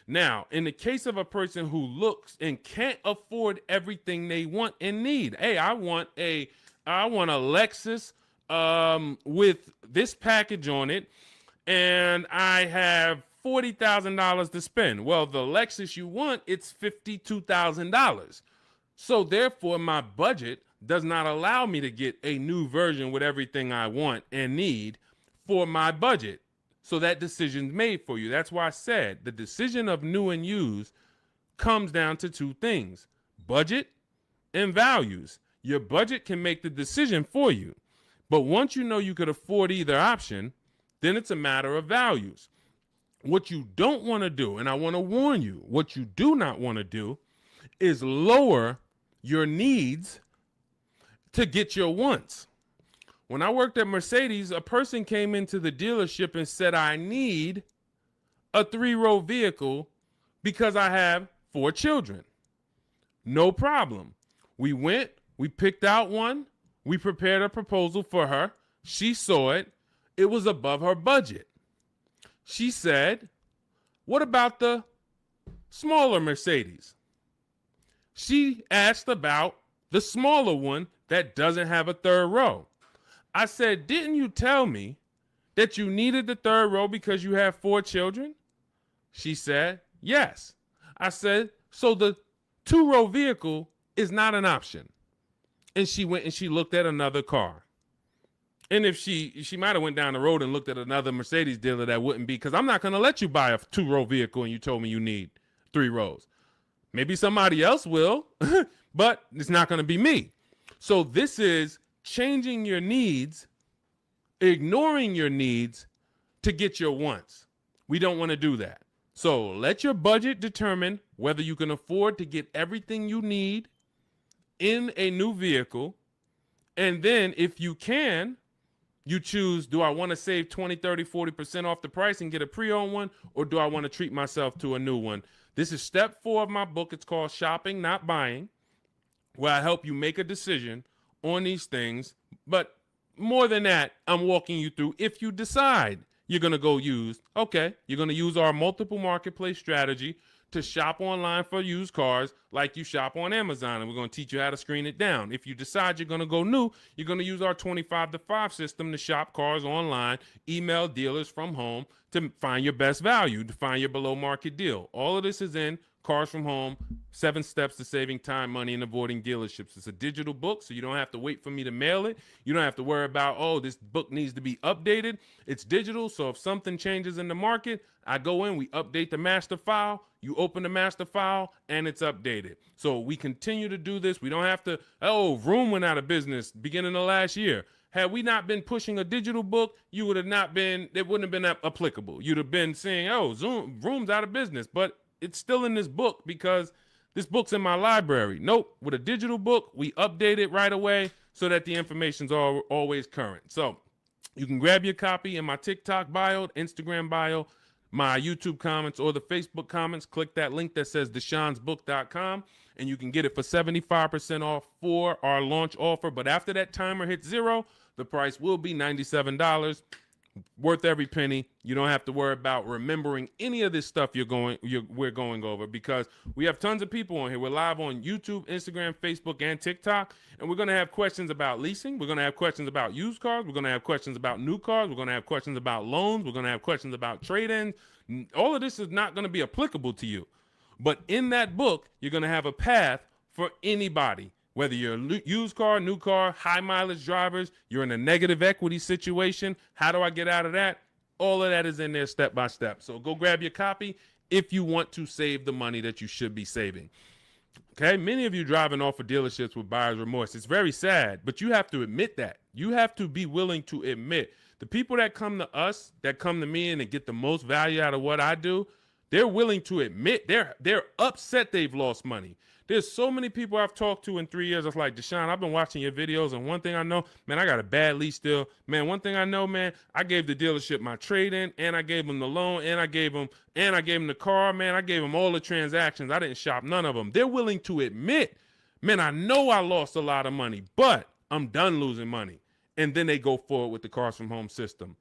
Now, in the case of a person who looks and can't afford everything they want and need, hey, I want a Lexus with this package on it, and I have $40,000 to spend. Well, the Lexus you want, it's $52,000. So therefore, my budget does not allow me to get a new version with everything I want and need for my budget. So that decision's made for you. That's why I said the decision of new and used comes down to two things: budget and values. Your budget can make the decision for you. But once you know you could afford either option, then it's a matter of values. What you don't want to do, and I want to warn you, what you do not want to do is lower your needs to get your wants. When I worked at Mercedes, a person came into the dealership and said, I need a 3-row vehicle because I have 4 children. No problem. We went, we picked out one, we prepared a proposal for her. She saw it. It was above her budget. She said, what about the smaller Mercedes? She asked about the smaller one that doesn't have a 3rd row. I said, didn't you tell me that you needed the 3rd row because you have 4 children? She said, yes. I said, so the 2-row vehicle is not an option. And she went and she looked at another car. And if she might have went down the road and looked at another Mercedes dealer, that wouldn't be, because I'm not going to let you buy a 2-row vehicle and you told me you need 3 rows. Maybe somebody else will, but it's not going to be me. So this is changing your needs, ignoring your needs to get your wants. We don't want to do that. So let your budget determine whether you can afford to get everything you need in a new vehicle. And then if you can, you choose, do I want to save 20, 30, 40% off the price and get a pre-owned one, or do I want to treat myself to a new one? This is step 4 of my book. It's called Shopping, Not Buying, where I help you make a decision on these things. But more than that, I'm walking you through, if you decide you're going to go used, okay, you're going to use our multiple marketplace strategy to shop online for used cars like you shop on Amazon, and we're going to teach you how to screen it down. If you decide you're going to go new, you're going to use our 25 to 5 system to shop cars online, email dealers from home to find your best value, to find your below market deal. All of this is in Cars from Home, 7 Steps to Saving Time, Money, and Avoiding Dealerships. It's a digital book, so you don't have to wait for me to mail it. You don't have to worry about, oh, this book needs to be updated. It's digital, so if something changes in the market, I go in, we update the master file, you open the master file, and it's updated. So we continue to do this. We don't have to, oh, Vroom went out of business beginning of last year. Had we not been pushing a digital book, you would have not been, it wouldn't have been applicable. You'd have been saying, oh, Vroom's out of business, but it's still in this book because this book's in my library. Nope, with a digital book, we update it right away so that the information's always current. So you can grab your copy in my TikTok bio, Instagram bio, my YouTube comments, or the Facebook comments. Click that link that says deshonsbook.com, and you can get it for 75% off for our launch offer. But after that timer hits 0, the price will be $97. Worth every penny. You don't have to worry about remembering any of this stuff we're going over, because we have tons of people on here. We're live on YouTube, Instagram, Facebook, and TikTok, and we're going to have questions about leasing. We're going to have questions about used cars. We're going to have questions about new cars. We're going to have questions about loans. We're going to have questions about trade-ins. All of this is not going to be applicable to you, but in that book, you're going to have a path for anybody. Whether you're a used car, new car, high mileage drivers, you're in a negative equity situation, how do I get out of that? All of that is in there step by step. So go grab your copy if you want to save the money that you should be saving. Okay, many of you driving off of dealerships with buyer's remorse. It's very sad, but you have to admit that. You have to be willing to admit the people that come to us, that come to me and get the most value out of what I do, they're willing to admit they're upset they've lost money. There's so many people I've talked to in 3 years. It's like, Deshone, I've been watching your videos, and one thing I know, man, I got a bad lease deal. Man, one thing I know, man, I gave the dealership my trade-in, and I gave them the loan, and I gave them the car, man. I gave them all the transactions. I didn't shop none of them. They're willing to admit, man, I know I lost a lot of money, but I'm done losing money. And then they go forward with the Cars from Home system,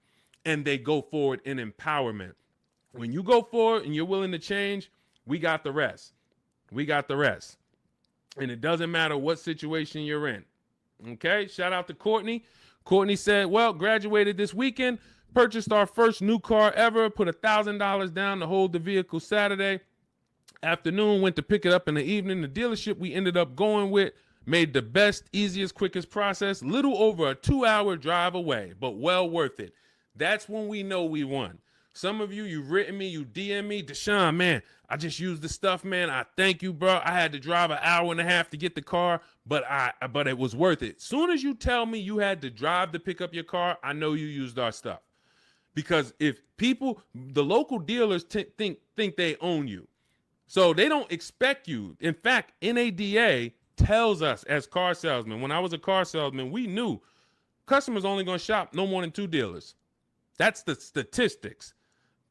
and they go forward in empowerment. When you go for it and you're willing to change, we got the rest. We got the rest. And it doesn't matter what situation you're in. Okay, shout out to Courtney. Courtney said, well, graduated this weekend, purchased our first new car ever, put $1,000 down to hold the vehicle Saturday afternoon, went to pick it up in the evening. The dealership we ended up going with made the best, easiest, quickest process, little over a 2-hour drive away, but well worth it. That's when we know we won. Some of you, you've written me, you DM me, Deshone, man, I just used the stuff, man. I thank you, bro. I had to drive an hour and a half to get the car, but it was worth it. Soon as you tell me you had to drive to pick up your car, I know you used our stuff. Because if people, the local dealers think they own you. So they don't expect you. In fact, NADA tells us as car salesmen, when I was a car salesman, we knew customers only going to shop no more than 2 dealers. That's the statistics.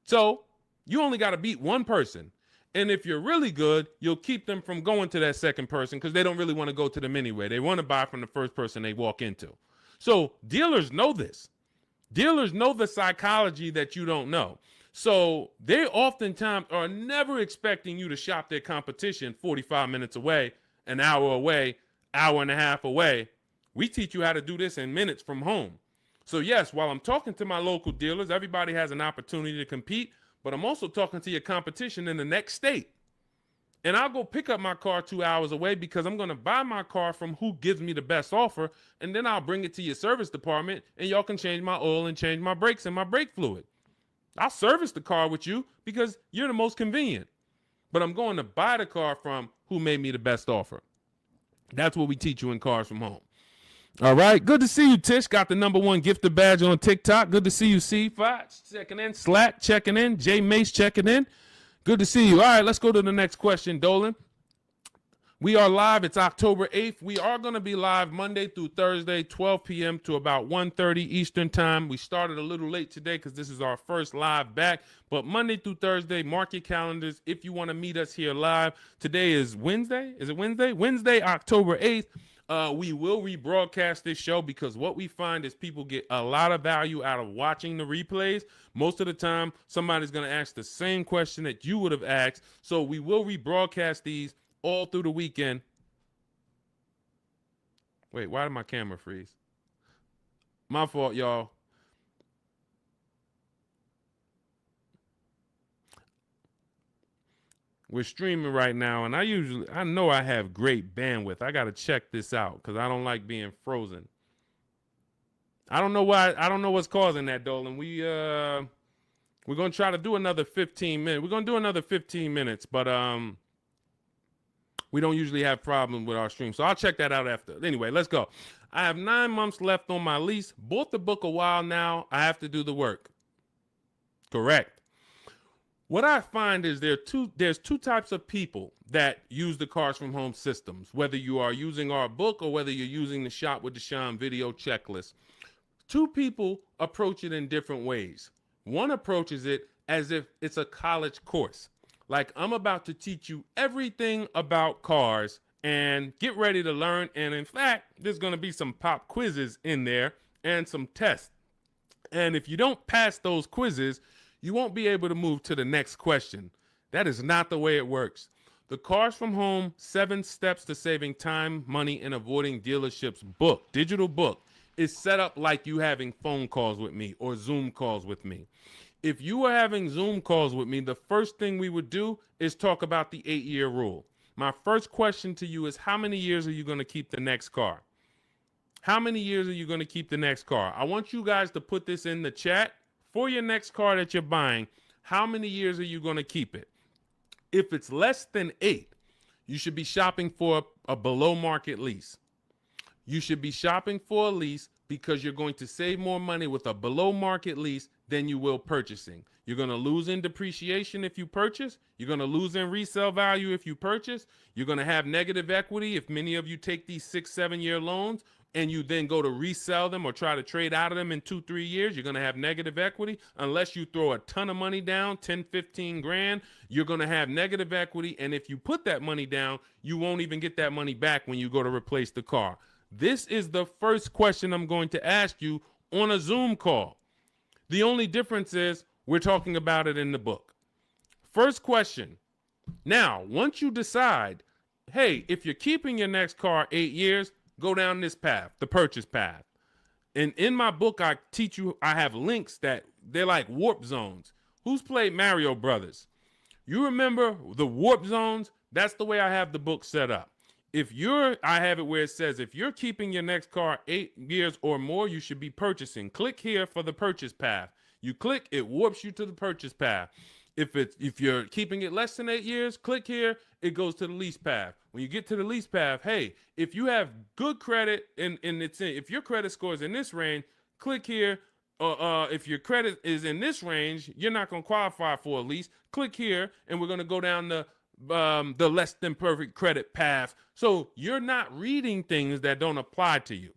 So you only got to beat one person. And if you're really good, you'll keep them from going to that second person because they don't really want to go to them anyway. They want to buy from the first person they walk into. So dealers know this. Dealers know the psychology that you don't know. So they oftentimes are never expecting you to shop their competition 45 minutes away, an hour away, hour and a half away. We teach you how to do this in minutes from home. So yes, while I'm talking to my local dealers, everybody has an opportunity to compete, but I'm also talking to your competition in the next state. And I'll go pick up my car 2 hours away because I'm going to buy my car from who gives me the best offer, and then I'll bring it to your service department, and y'all can change my oil and change my brakes and my brake fluid. I'll service the car with you because you're the most convenient. But I'm going to buy the car from who made me the best offer. That's what we teach you in Cars from Home. All right. Good to see you, Tish. Got the #1 gifted badge on TikTok. Good to see you, C5 checking in. Slack checking in. J Mace checking in. Good to see you. All right, let's go to the next question, Dolan. We are live. It's October 8th. We are going to be live Monday through Thursday, 12 p.m. to about 1:30 Eastern time. We started a little late today because this is our first live back. But Monday through Thursday, mark your calendars if you want to meet us here live. Today is Wednesday. Is it Wednesday? Wednesday, October 8th. We will rebroadcast this show because what we find is people get a lot of value out of watching the replays. Most of the time, somebody's going to ask the same question that you would have asked. So we will rebroadcast these all through the weekend. Wait, why did my camera freeze? My fault, y'all. We're streaming right now, and I know I have great bandwidth. I got to check this out because I don't like being frozen. I don't know why. I don't know what's causing that, Dolan. We're going to try to do another 15 minutes. We're going to do another 15 minutes, but we don't usually have problems with our stream. So I'll check that out after. Anyway, let's go. I have 9 months left on my lease. Bought the book a while now. I have to do the work. Correct. What I find is there's two types of people that use the Cars from Home systems, whether you are using our book or whether you're using the Shop with Deshone video checklist. 2 people approach it in different ways. One approaches it as if it's a college course. Like, I'm about to teach you everything about cars and get ready to learn. And in fact, there's going to be some pop quizzes in there and some tests. And if you don't pass those quizzes, you won't be able to move to the next question. That is not the way it works. The Cars from Home 7 Steps to Saving Time, Money, and Avoiding Dealerships book, digital book, is set up like you having phone calls with me or Zoom calls with me. If you were having Zoom calls with me, the first thing we would do is talk about the 8-year rule. My first question to you is, how many years are you going to keep the next car? How many years are you going to keep the next car? I want you guys to put this in the chat. For your next car that you're buying, how many years are you going to keep it? If it's less than 8, you should be shopping for a below market lease. You should be shopping for a lease because you're going to save more money with a below market lease than you will purchasing. You're going to lose in depreciation if you purchase. You're going to lose in resale value if you purchase. You're going to have negative equity if many of you take these 6-7 year loans and you then go to resell them or try to trade out of them in 2-3 years. You're going to have negative equity. Unless you throw a ton of money down, 10, 15 grand, you're going to have negative equity. And if you put that money down, you won't even get that money back when you go to replace the car. This is the first question I'm going to ask you on a Zoom call. The only difference is we're talking about it in the book. First question. Now, once you decide, hey, if you're keeping your next car 8 years, go down this path, the purchase path. And in my book, I teach you, I have links that they're like warp zones. Who's played Mario Brothers? You remember the warp zones? That's the way I have the book set up. I have it where it says, if you're keeping your next car 8 years or more, you should be purchasing. Click here for the purchase path. You click, it warps you to the purchase path. If you're keeping it less than 8 years, click here, it goes to the lease path. When you get to the lease path, hey, if you have good credit and if your credit score is in this range, click here. If your credit is in this range, you're not going to qualify for a lease. Click here, and we're going to go down the less than perfect credit path. So you're not reading things that don't apply to you.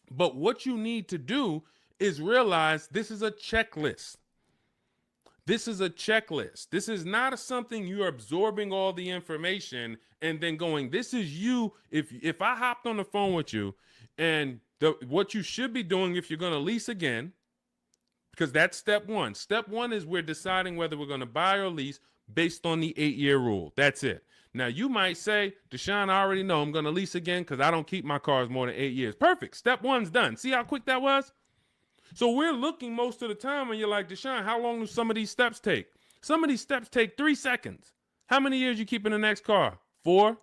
But what you need to do is realize this is a checklist. This is a checklist. This is not something you're absorbing all the information and then going, this is you. If I hopped on the phone with you and what you should be doing if you're going to lease again, because that's step one. Step one is we're deciding whether we're going to buy or lease based on the 8-year rule. That's it. Now, you might say, Deshone, I already know I'm going to lease again because I don't keep my cars more than 8 years. Perfect. Step one's done. See how quick that was? So we're looking most of the time and you're like, Deshone, how long do some of these steps take? Some of these steps take 3 seconds. How many years you keep in the next car? 4?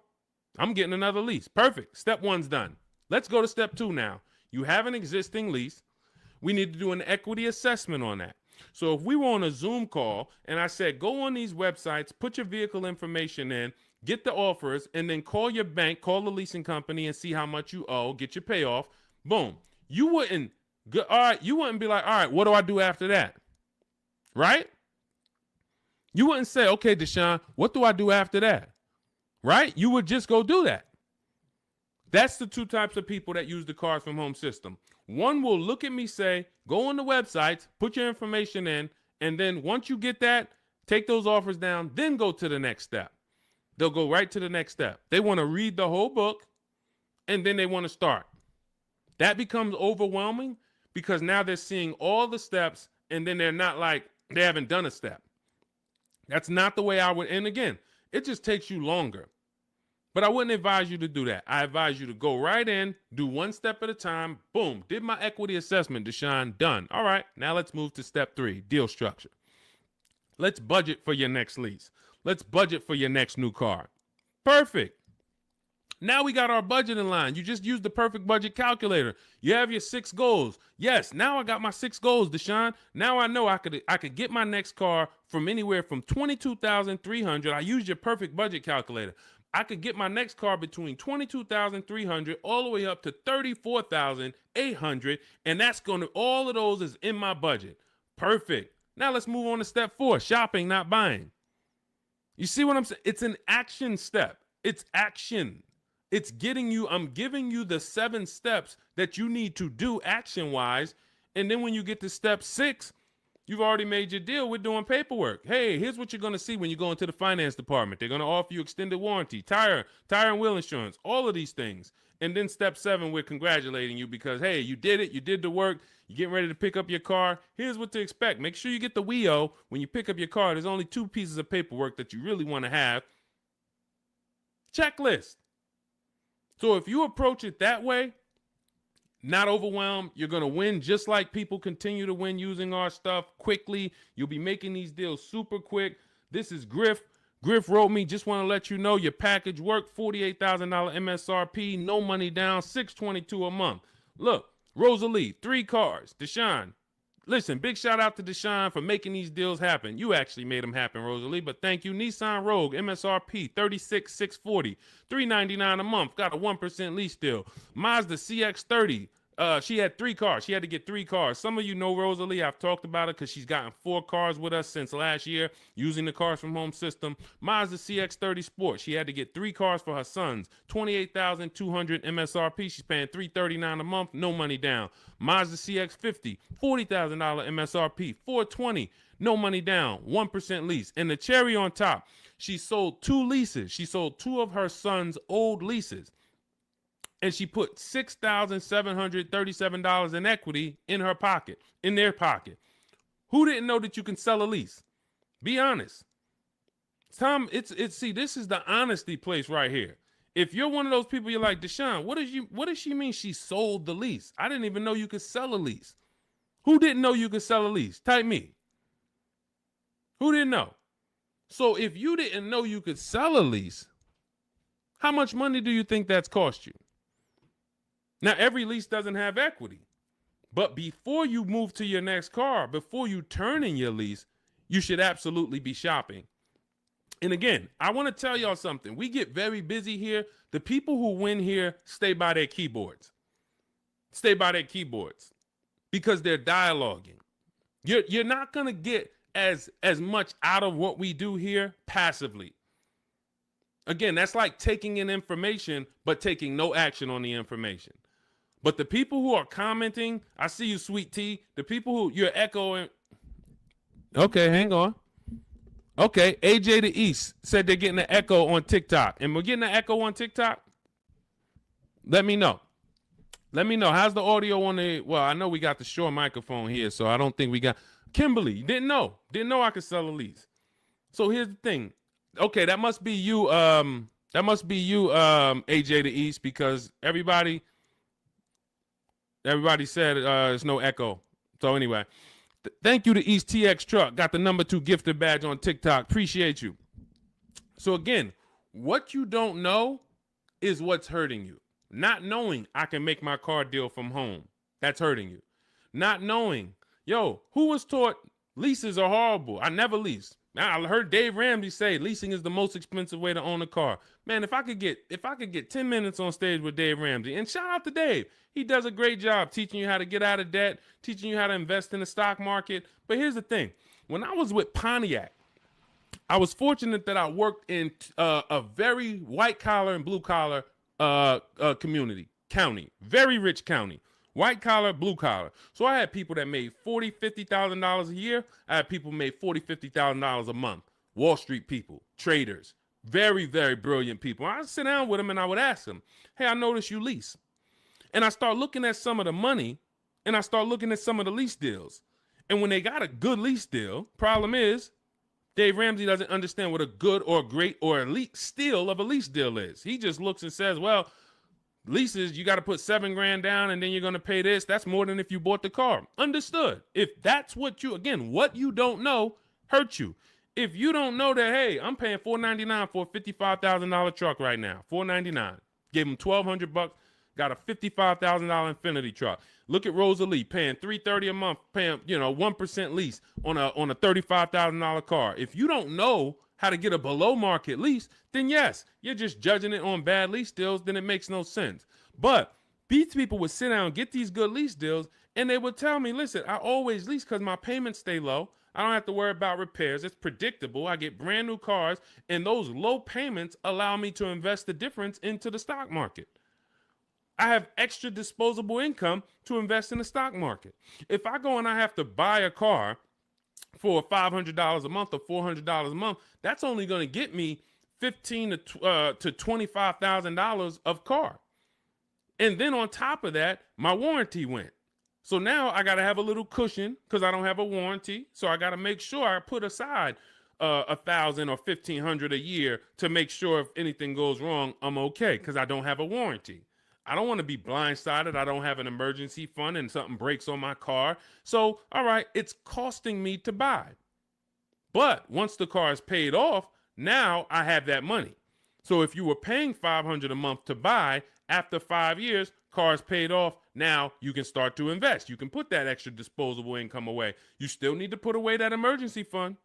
I'm getting another lease. Perfect. Step one's done. Let's go to step 2 now. You have an existing lease. We need to do an equity assessment on that. So if we were on a Zoom call and I said, go on these websites, put your vehicle information in, get the offers, and then call your bank, call the leasing company and see how much you owe, get your payoff. Boom. You wouldn't be like, all right, what do I do after that? Right? You wouldn't say, okay, Deshone, what do I do after that? Right? You would just go do that. That's the 2 types of people that use the Cars from Home system. One will look at me, say, go on the websites, put your information in, and then once you get that, take those offers down, then go to the next step. They'll go right to the next step. They want to read the whole book, and then they want to start. That becomes overwhelming because now they're seeing all the steps, and then they're not like, they haven't done a step. That's not the way I would, and again, it just takes you longer. But I wouldn't advise you to do that. I advise you to go right in, do 1 step at a time. Boom, did my equity assessment, Deshone, done. All right, now let's move to step 3, deal structure. Let's budget for your next lease. Let's budget for your next new car. Perfect. Now we got our budget in line. You just used the perfect budget calculator. You have your 6 goals. Yes, now I got my 6 goals, Deshone. Now I know I could get my next car from anywhere from $22,300. I used your perfect budget calculator. I could get my next car between $22,300 all the way up to $34,800, and that's going to, all of those is in my budget. Perfect. Now let's move on to step 4, shopping, not buying. You see what I'm saying? It's an action step. It's action. It's getting you, I'm giving you the 7 steps that you need to do action-wise, and then when you get to step 6, you've already made your deal. We're doing paperwork. Hey, here's what you're going to see when you go into the finance department. They're going to offer you extended warranty, tire and wheel insurance, all of these things. And then step 7, we're congratulating you because, hey, you did it. You did the work. You're getting ready to pick up your car. Here's what to expect. Make sure you get the WIO when you pick up your car. There's only 2 pieces of paperwork that you really want to have. Checklist. So if you approach it that way, not overwhelmed, you're going to win just like people continue to win using our stuff quickly. You'll be making these deals super quick. This is Griff. Griff wrote me, just want to let you know your package worked, $48,000 MSRP, no money down, $622 a month. Look, Rosalie, 3 cars. Deshone, listen, big shout out to Deshone for making these deals happen. You actually made them happen, Rosalie, but thank you. Nissan Rogue, MSRP, $36,640, $399 a month, got a 1% lease deal. Mazda CX-30, she had 3 cars. She had to get 3 cars. Some of you know Rosalie. I've talked about it because she's gotten 4 cars with us since last year using the Cars from Home system. Mazda CX-30 Sport. She had to get 3 cars for her sons. $28,200 MSRP. She's paying $339 a month. No money down. Mazda CX-50. $40,000 MSRP. $420. No money down. 1% lease. And the cherry on top, she sold 2 leases. She sold 2 of her sons' old leases. And she put $6,737 in equity in her pocket, in their pocket. Who didn't know that you can sell a lease? Be honest. Tom, see, this is the honesty place right here. If you're one of those people, you're like, Deshone, what does she mean she sold the lease? I didn't even know you could sell a lease. Who didn't know you could sell a lease? Type me. Who didn't know? So if you didn't know you could sell a lease, how much money do you think that's cost you? Now, every lease doesn't have equity. But before you move to your next car, before you turn in your lease, you should absolutely be shopping. And again, I want to tell y'all something. We get very busy here. The people who win here stay by their keyboards. Stay by their keyboards because they're dialoguing. You're not going to get as much out of what we do here passively. Again, that's like taking in information, but taking no action on the information. But the people who are commenting, I see you, Sweet Tea. The people who you're echoing. Okay, hang on. Okay, AJ the East said they're getting an echo on TikTok. And we're getting an echo on TikTok? Let me know. Let me know. How's the audio on the, well, I know we got the Shure microphone here, so I don't think we got, Kimberly, didn't know I could sell a lease. So here's the thing. Okay, that must be you, AJ the East, because everybody said there's no echo. So anyway, thank you to East TX Truck. Got the #2 gifted badge on TikTok. Appreciate you. So again, what you don't know is what's hurting you. Not knowing I can make my car deal from home. That's hurting you. Not knowing, who was taught leases are horrible? I never leased. I heard Dave Ramsey say leasing is the most expensive way to own a car. Man, if I could get 10 minutes on stage with Dave Ramsey, and shout out to Dave. He does a great job teaching you how to get out of debt, teaching you how to invest in the stock market. But here's the thing. When I was with Pontiac, I was fortunate that I worked in a very white collar and blue collar county, very rich county. White collar, blue collar. So I had people that made $40,000, $50,000 a year. I had people who made $40,000, $50,000 a month. Wall Street people, traders, very, very brilliant people. I'd sit down with them and I would ask them, hey, I noticed you lease. And I start looking at some of the money and I start looking at some of the lease deals. And when they got a good lease deal, problem is Dave Ramsey doesn't understand what a good or great or elite steal of a lease deal is. He just looks and says, well, leases, you got to put $7,000 down and then you're going to pay this. That's more than if you bought the car. Understood. If that's what you don't know hurts you. If you don't know that, hey, I'm paying $499 for a $55,000 truck right now, $499. Gave him $1,200, got a $55,000 Infinity truck. Look at Rosalie paying $330 a month, paying 1% lease on a $35,000 car. If you don't know how to get a below market lease, then yes, you're just judging it on bad lease deals, then it makes no sense. But these people would sit down and get these good lease deals, and they would tell me, listen, I always lease because my payments stay low. I don't have to worry about repairs. It's predictable. I get brand new cars, and those low payments allow me to invest the difference into the stock market. I have extra disposable income to invest in the stock market. If I go and I have to buy a car for $500 a month or $400 a month, that's only going to get me $15,000 to $25,000 of car. And then on top of that, my warranty went. So now I got to have a little cushion because I don't have a warranty. So I got to make sure I put aside $1,000 or $1,500 a year to make sure if anything goes wrong, I'm okay because I don't have a warranty. I don't want to be blindsided. I don't have an emergency fund and something breaks on my car. So, all right, it's costing me to buy. But once the car is paid off, now I have that money. So if you were paying $500 a month to buy, after 5 years, car is paid off. Now you can start to invest. You can put that extra disposable income away. You still need to put away that emergency fund.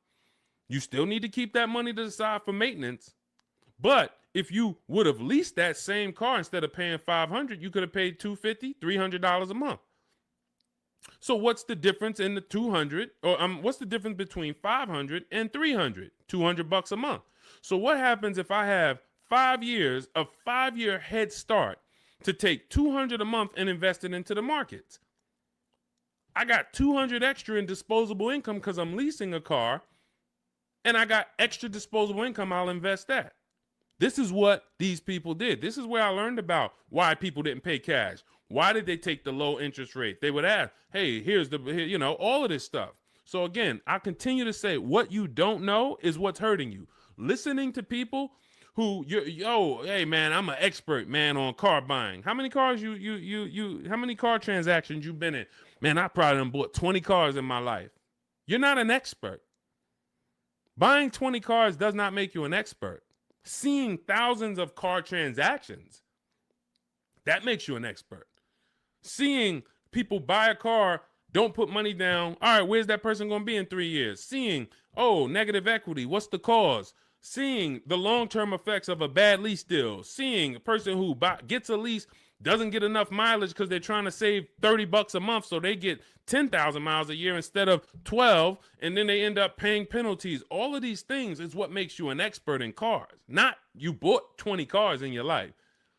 You still need to keep that money to the side for maintenance. But if you would have leased that same car instead of paying $500, you could have paid $250, $300 a month. So what's the difference in the 200 or what's the difference between 500 and 300? $200 a month. So what happens if I have 5 years, a 5-year head start to take $200 a month and invest it into the markets? I got $200 extra in disposable income because I'm leasing a car, and I got extra disposable income. I'll invest that. This is what these people did. This is where I learned about why people didn't pay cash. Why did they take the low interest rate? They would ask, hey, here's all of this stuff. So again, I continue to say what you don't know is what's hurting you. listening to people who hey man, I'm an expert, man, on car buying. How many cars how many car transactions you been in? Man, I probably done bought 20 cars in my life. You're not an expert. Buying 20 cars does not make you an expert. Seeing thousands of car transactions, that makes you an expert. Seeing people buy a car, don't put money down. All right, where's that person going to be in 3 years? Seeing, negative equity. What's the cause? Seeing the long-term effects of a bad lease deal. Seeing a person who gets a lease, doesn't get enough mileage because they're trying to save $30 a month, so they get 10,000 miles a year instead of 12, and then they end up paying penalties. All of these things is what makes you an expert in cars, not you bought 20 cars in your life.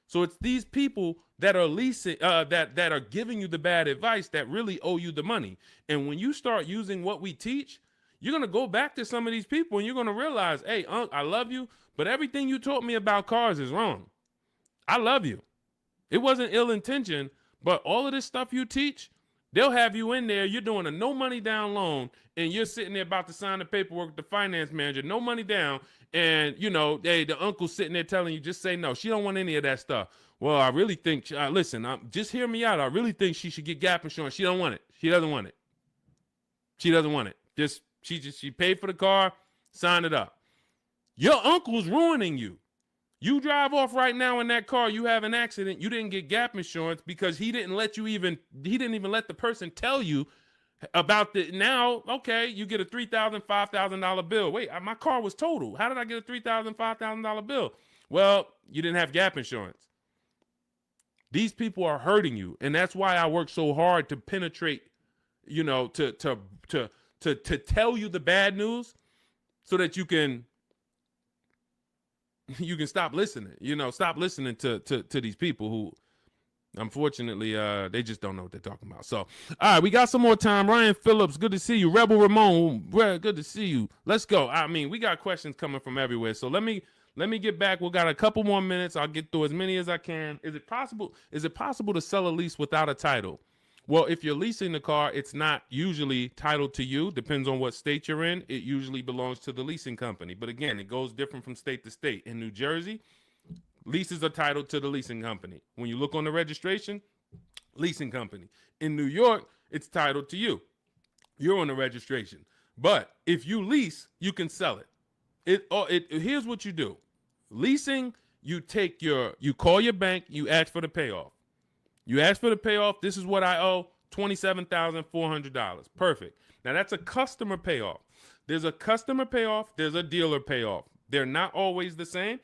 So it's these people that are leasing, that are giving you the bad advice that really owe you the money. And when you start using what we teach, you're going to go back to some of these people and you're going to realize, hey, Unc, I love you, but everything you taught me about cars is wrong. I love you. It wasn't ill intention, but all of this stuff you teach, they'll have you in there. You're doing a no money down loan and you're sitting there about to sign the paperwork with the finance manager, no money down. And, the uncle's sitting there telling you, just say no. She don't want any of that stuff. Well, I really think, listen, just hear me out. I really think she should get gap insurance. She don't want it. She doesn't want it. She doesn't want it. She paid for the car, sign it up. Your uncle's ruining you. You drive off right now in that car, you have an accident, you didn't get gap insurance because he didn't even let the person tell you about now, okay, you get a $3,000, $5,000 bill. Wait, my car was totaled. How did I get a $3,000, $5,000 bill? Well, you didn't have gap insurance. These people are hurting you, and that's why I work so hard to penetrate, to tell you the bad news so that you can stop listening, stop listening to these people who, unfortunately, they just don't know what they're talking about. So, all right, we got some more time. Ryan Phillips, good to see you. Rebel Ramon, good to see you. Let's go. I mean, we got questions coming from everywhere. So let me get back. We got a couple more minutes. I'll get through as many as I can. Is it possible to sell a lease without a title? Well, if you're leasing the car, it's not usually titled to you. Depends on what state you're in. It usually belongs to the leasing company. But again, it goes different from state to state. In New Jersey, leases are titled to the leasing company. When you look on the registration, leasing company. In New York, it's titled to you. You're on the registration. But if you lease, you can sell it. Here's what you do. Leasing, you call your bank, you ask for the payoff. You ask for the payoff. This is what I owe, $27,400. Perfect. Now, that's a customer payoff. There's a customer payoff. There's a dealer payoff. They're not always the same.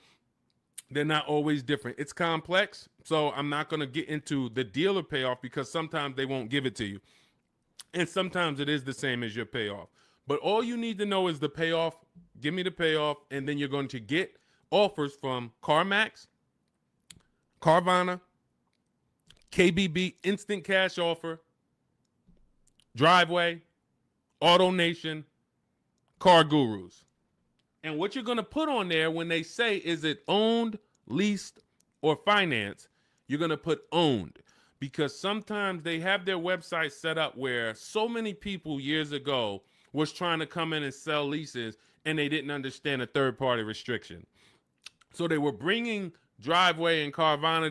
They're not always different. It's complex, so I'm not going to get into the dealer payoff because sometimes they won't give it to you. And sometimes it is the same as your payoff. But all you need to know is the payoff. Give me the payoff, and then you're going to get offers from CarMax, Carvana, KBB, Instant Cash Offer, Driveway, AutoNation, Car Gurus. And what you're going to put on there when they say, is it owned, leased, or financed, you're going to put owned. Because sometimes they have their website set up where so many people years ago was trying to come in and sell leases and they didn't understand a third-party restriction. So they were bringing Driveway and Carvana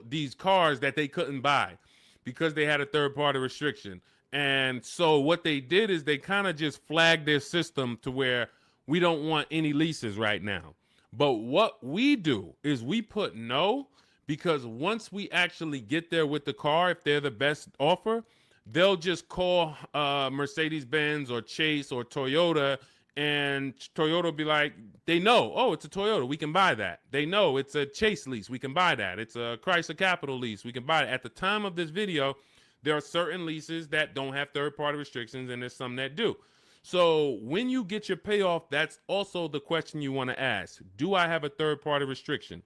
these cars that they couldn't buy because they had a third-party restriction. And so what they did is they kind of just flagged their system to where we don't want any leases right now. But what we do is we put no, because once we actually get there with the car, if they're the best offer, they'll just call Mercedes-Benz or Chase or Toyota, and Toyota will be like, they know, oh, it's a Toyota, we can buy that. They know it's a Chase lease, we can buy that. It's a Chrysler Capital lease, we can buy it. At the time of this video, there are certain leases that don't have third-party restrictions, and there's some that do. So when you get your payoff, that's also the question you want to ask. Do I have a third-party restriction?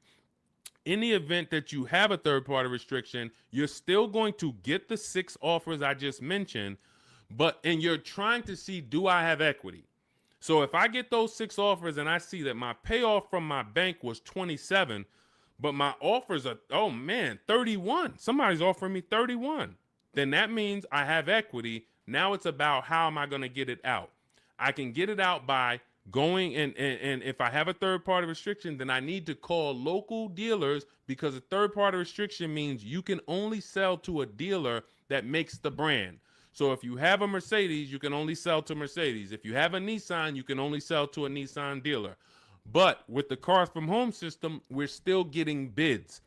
In the event that you have a third-party restriction, you're still going to get the 6 offers I just mentioned, and you're trying to see, do I have equity? So if I get those 6 offers and I see that my payoff from my bank was 27, but my offers are, 31. Somebody's offering me 31. Then that means I have equity. Now it's about how am I going to get it out? I can get it out by going and if I have a third party restriction, then I need to call local dealers, because a third party restriction means you can only sell to a dealer that makes the brand. So if you have a Mercedes, you can only sell to Mercedes. If you have a Nissan, you can only sell to a Nissan dealer. But with the Cars from Home system, we're still getting bids.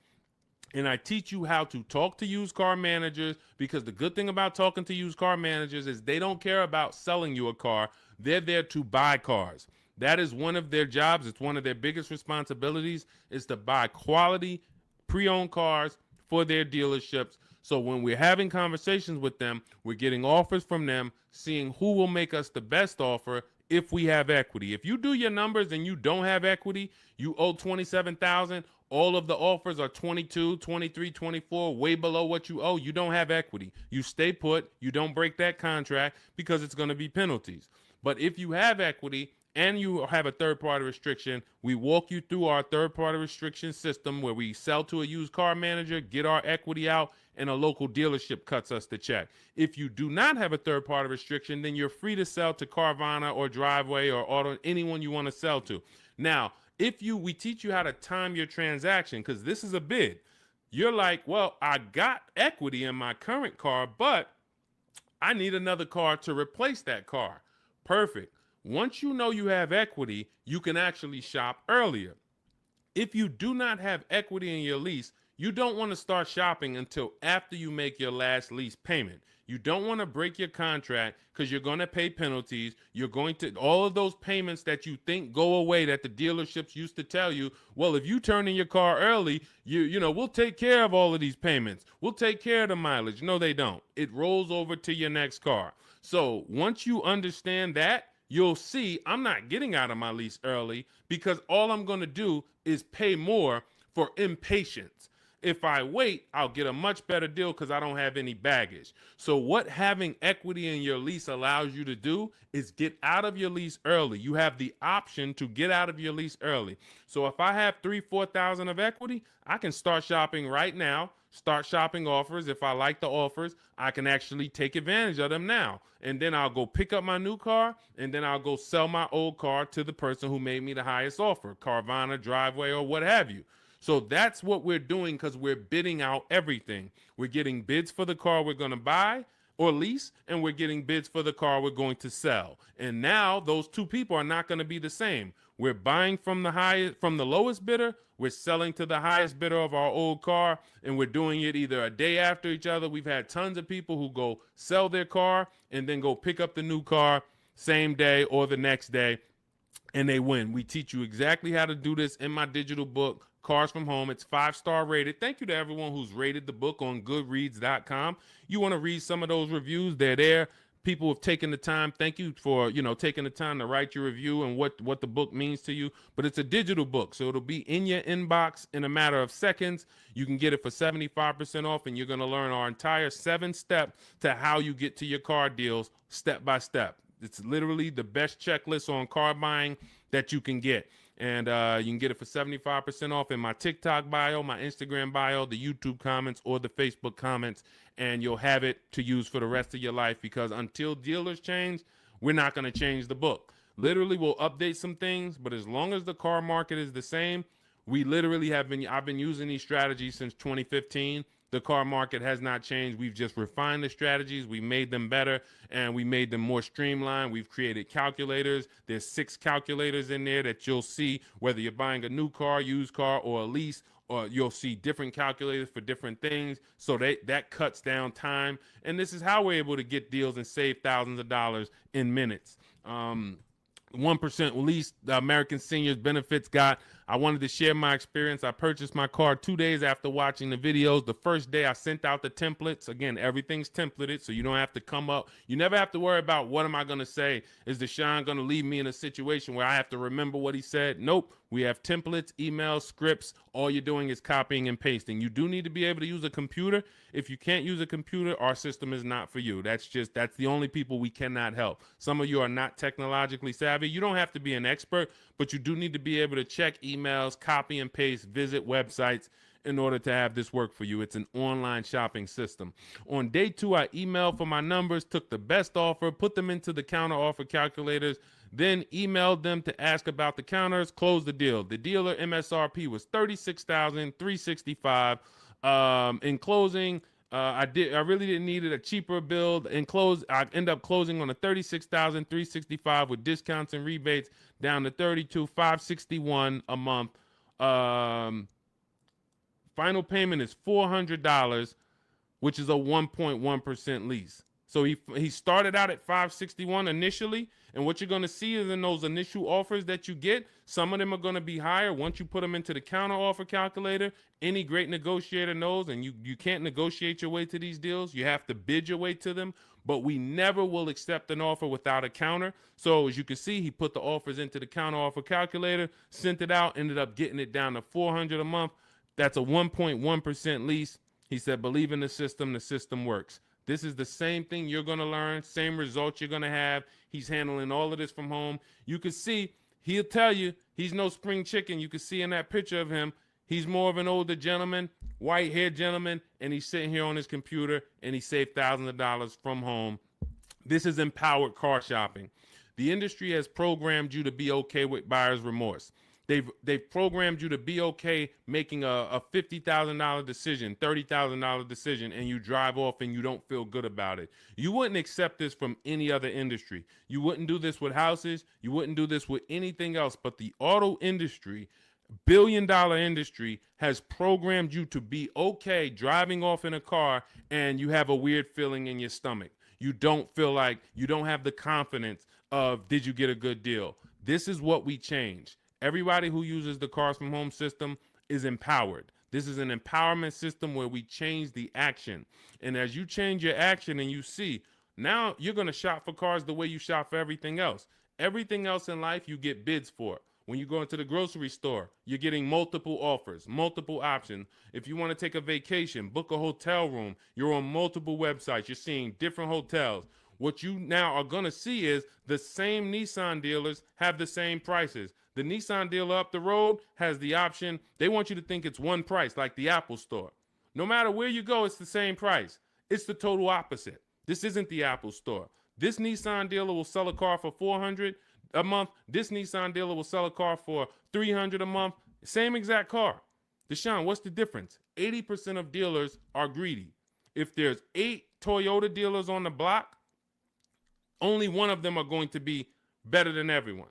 And I teach you how to talk to used car managers, because the good thing about talking to used car managers is they don't care about selling you a car. They're there to buy cars. That is one of their jobs. It's one of their biggest responsibilities, is to buy quality pre-owned cars for their dealerships. So when we're having conversations with them, we're getting offers from them, seeing who will make us the best offer if we have equity. If you do your numbers and you don't have equity, you owe 27,000, all of the offers are 22, 23, 24, way below what you owe. You don't have equity. You stay put. You don't break that contract, because it's going to be penalties. But if you have equity and you have a third-party restriction, we walk you through our third-party restriction system, where we sell to a used car manager, get our equity out, and a local dealership cuts us the check. If you do not have a third-party restriction, then you're free to sell to Carvana or Driveway or Auto, anyone you want to sell to. Now, we teach you how to time your transaction, because this is a bid. You're like, well, I got equity in my current car, but I need another car to replace that car. Perfect. Once you know you have equity, you can actually shop earlier. If you do not have equity in your lease, you don't want to start shopping until after you make your last lease payment. You don't want to break your contract, because you're going to pay penalties. You're going to, all of those payments that you think go away, that the dealerships used to tell you, well, if you turn in your car early, we'll take care of all of these payments. We'll take care of the mileage. No, they don't. It rolls over to your next car. So once you understand that, you'll see I'm not getting out of my lease early, because all I'm going to do is pay more for impatience. If I wait, I'll get a much better deal, because I don't have any baggage. So what having equity in your lease allows you to do is get out of your lease early. You have the option to get out of your lease early. So if I have 3,000-4,000 of equity, I can start shopping right now, start shopping offers. If I like the offers, I can actually take advantage of them now. And then I'll go pick up my new car, and then I'll go sell my old car to the person who made me the highest offer, Carvana, Driveway, or what have you. So that's what we're doing, because we're bidding out everything. We're getting bids for the car we're going to buy or lease, and we're getting bids for the car we're going to sell. And now those two people are not going to be the same. We're buying from the lowest bidder, we're selling to the highest bidder of our old car, and we're doing it either a day after each other. We've had tons of people who go sell their car and then go pick up the new car same day or the next day, and they win. We teach you exactly how to do this in my digital book, Cars from Home. It's 5-star rated. Thank you to everyone who's rated the book on goodreads.com. You want to read some of those reviews, they're there. People have taken the time. Thank you for, taking the time to write your review and what the book means to you. But it's a digital book, so it'll be in your inbox in a matter of seconds. You can get it for 75% off, and you're going to learn our entire 7-step to how you get to your car deals step by step. It's literally the best checklist on car buying that you can get. And you can get it for 75% off in my TikTok bio, my Instagram bio, the YouTube comments, or the Facebook comments. And you'll have it to use for the rest of your life, because until dealers change, we're not going to change the book. Literally, we'll update some things, but as long as the car market is the same, I've been using these strategies since 2015. The car market has not changed. We've just refined the strategies. We made them better, and we made them more streamlined. We've created calculators. There's 6 calculators in there that you'll see whether you're buying a new car, used car, or a lease, or you'll see different calculators for different things. So that cuts down time. And this is how we're able to get deals and save thousands of dollars in minutes. 1% lease, the American Seniors Benefits got. I wanted to share my experience. I purchased my car 2 days after watching the videos. The first day I sent out the templates. Again, everything's templated, so you don't have to come up. You never have to worry about what am I going to say. Is Deshone going to leave me in a situation where I have to remember what he said? Nope. We have templates, emails, scripts. All you're doing is copying and pasting. You do need to be able to use a computer. If you can't use a computer, our system is not for you. That's the only people we cannot help. Some of you are not technologically savvy. You don't have to be an expert, but you do need to be able to check emails, copy and paste, visit websites in order to have this work for you. It's an online shopping system. On day 2, I emailed for my numbers, took the best offer, put them into the counter offer calculators. then emailed them to ask about the counters, closed the deal. The dealer MSRP was $36,365. In closing, I really didn't need it, a cheaper build. In close, I end up closing on a $36,365 with discounts and rebates down to $32,561 a month. Final payment is $400, which is a 1.1% lease. So he started out at 561 initially, and what you're going to see is in those initial offers that you get, some of them are going to be higher once you put them into the counter offer calculator. Any great negotiator knows, and you can't negotiate your way to these deals. You have to bid your way to them, but we never will accept an offer without a counter. So as you can see, he put the offers into the counter offer calculator, sent it out, ended up getting it down to $400 a month. That's a 1.1% lease. He said, believe in the system works. This is the same thing you're going to learn, same results you're going to have. He's handling all of this from home. You can see, he'll tell you, he's no spring chicken. You can see in that picture of him, he's more of an older gentleman, white-haired gentleman, and he's sitting here on his computer, and he saved thousands of dollars from home. This is empowered car shopping. The industry has programmed you to be okay with buyer's remorse. They've programmed you to be okay making a $50,000 decision, $30,000 decision, and you drive off and you don't feel good about it. You wouldn't accept this from any other industry. You wouldn't do this with houses. You wouldn't do this with anything else. But the auto industry, billion-dollar industry, has programmed you to be okay driving off in a car and you have a weird feeling in your stomach. You don't feel like, you don't have the confidence of, did you get a good deal? This is what we change. Everybody who uses the Cars from Home system is empowered. This is an empowerment system where we change the action. And as you change your action and you see, now you're going to shop for cars the way you shop for everything else. Everything else in life you get bids for. When you go into the grocery store, you're getting multiple offers, multiple options. If you want to take a vacation, book a hotel room, you're on multiple websites. You're seeing different hotels. What you now are going to see is the same Nissan dealers have the same prices. The Nissan dealer up the road has the option. They want you to think it's one price, like the Apple store. No matter where you go, it's the same price. It's the total opposite. This isn't the Apple store. This Nissan dealer will sell a car for $400 a month. This Nissan dealer will sell a car for $300 a month. Same exact car. Deshone, what's the difference? 80% of dealers are greedy. If there's 8 Toyota dealers on the block, only one of them are going to be better than everyone.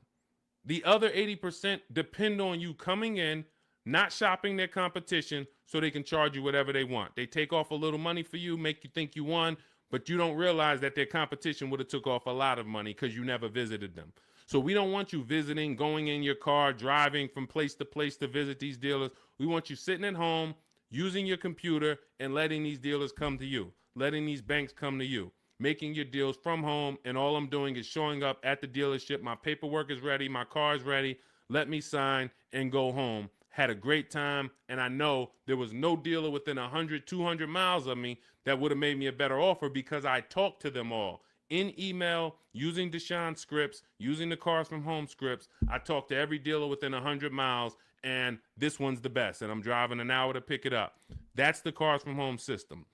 The other 80% depend on you coming in, not shopping their competition so they can charge you whatever they want. They take off a little money for you, make you think you won, but you don't realize that their competition would have took off a lot of money because you never visited them. So we don't want you visiting, going in your car, driving from place to visit these dealers. We want you sitting at home, using your computer, and letting these dealers come to you, letting these banks come to you, making your deals from home, and all I'm doing is showing up at the dealership. My paperwork is ready. My car is ready. Let me sign and go home. Had a great time, and I know there was no dealer within 100, 200 miles of me that would have made me a better offer because I talked to them all. In email, using Deshone scripts, using the Cars from Home scripts, I talked to every dealer within 100 miles, and this one's the best, and I'm driving an hour to pick it up. That's the Cars from Home system.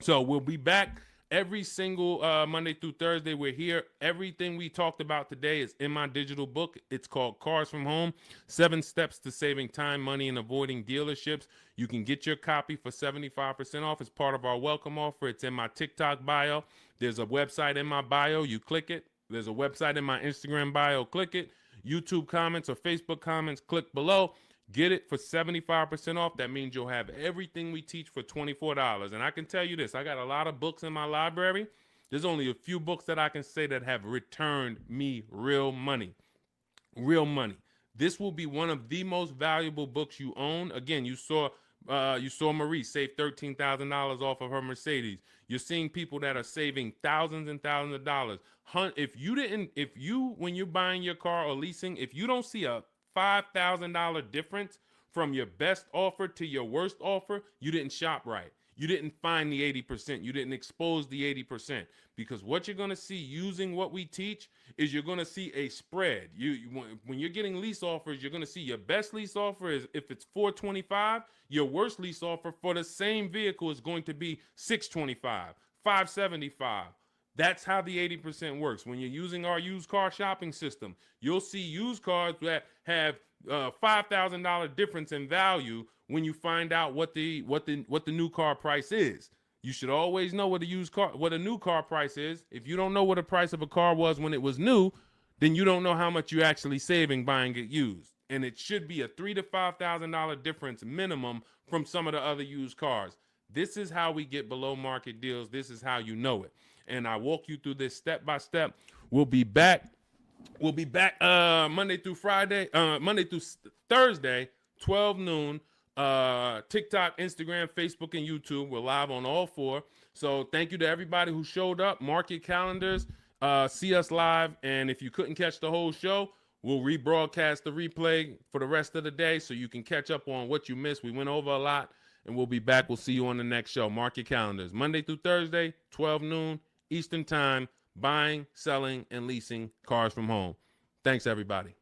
So we'll be back every single Monday through Thursday. We're here. Everything we talked about today is in my digital book. It's called Cars from Home, 7 Steps to Saving Time, Money, and Avoiding Dealerships. You can get your copy for 75% off as part of our welcome offer. It's in my TikTok bio. There's a website in my bio. You click it. There's a website in my Instagram bio. Click it. YouTube comments or Facebook comments, click below. Get it for 75% off. That means you'll have everything we teach for $24. And I can tell you this, I got a lot of books in my library. There's only a few books that I can say that have returned me real money. Real money. This will be one of the most valuable books you own. Again, you saw Marie save $13,000 off of her Mercedes. You're seeing people that are saving thousands and thousands of dollars. When you're buying your car or leasing, if you don't see a $5,000 difference from your best offer to your worst offer, you didn't shop right. You didn't find the 80%. You didn't expose the 80%. Because what you're going to see using what we teach is you're going to see a spread. When you're getting lease offers, you're going to see your best lease offer is if it's $425, your worst lease offer for the same vehicle is going to be $625, $575. That's how the 80% works. When you're using our used car shopping system, you'll see used cars that have $5,000 difference in value when you find out what the new car price is. You should always know what a new car price is. If you don't know what the price of a car was when it was new, then you don't know how much you're actually saving buying it used. And it should be a $3,000 to $5,000 difference minimum from some of the other used cars. This is how we get below market deals. This is how you know it. And I walk you through this step by step. We'll be back. Monday through Friday, Monday through Thursday, 12 noon. TikTok, Instagram, Facebook, and YouTube. We're live on all four. So thank you to everybody who showed up. Mark your calendars. See us live. And if you couldn't catch the whole show, we'll rebroadcast the replay for the rest of the day so you can catch up on what you missed. We went over a lot, and we'll be back. We'll see you on the next show. Mark your calendars. Monday through Thursday, 12 noon Eastern Time, buying, selling, and leasing cars from home. Thanks, everybody.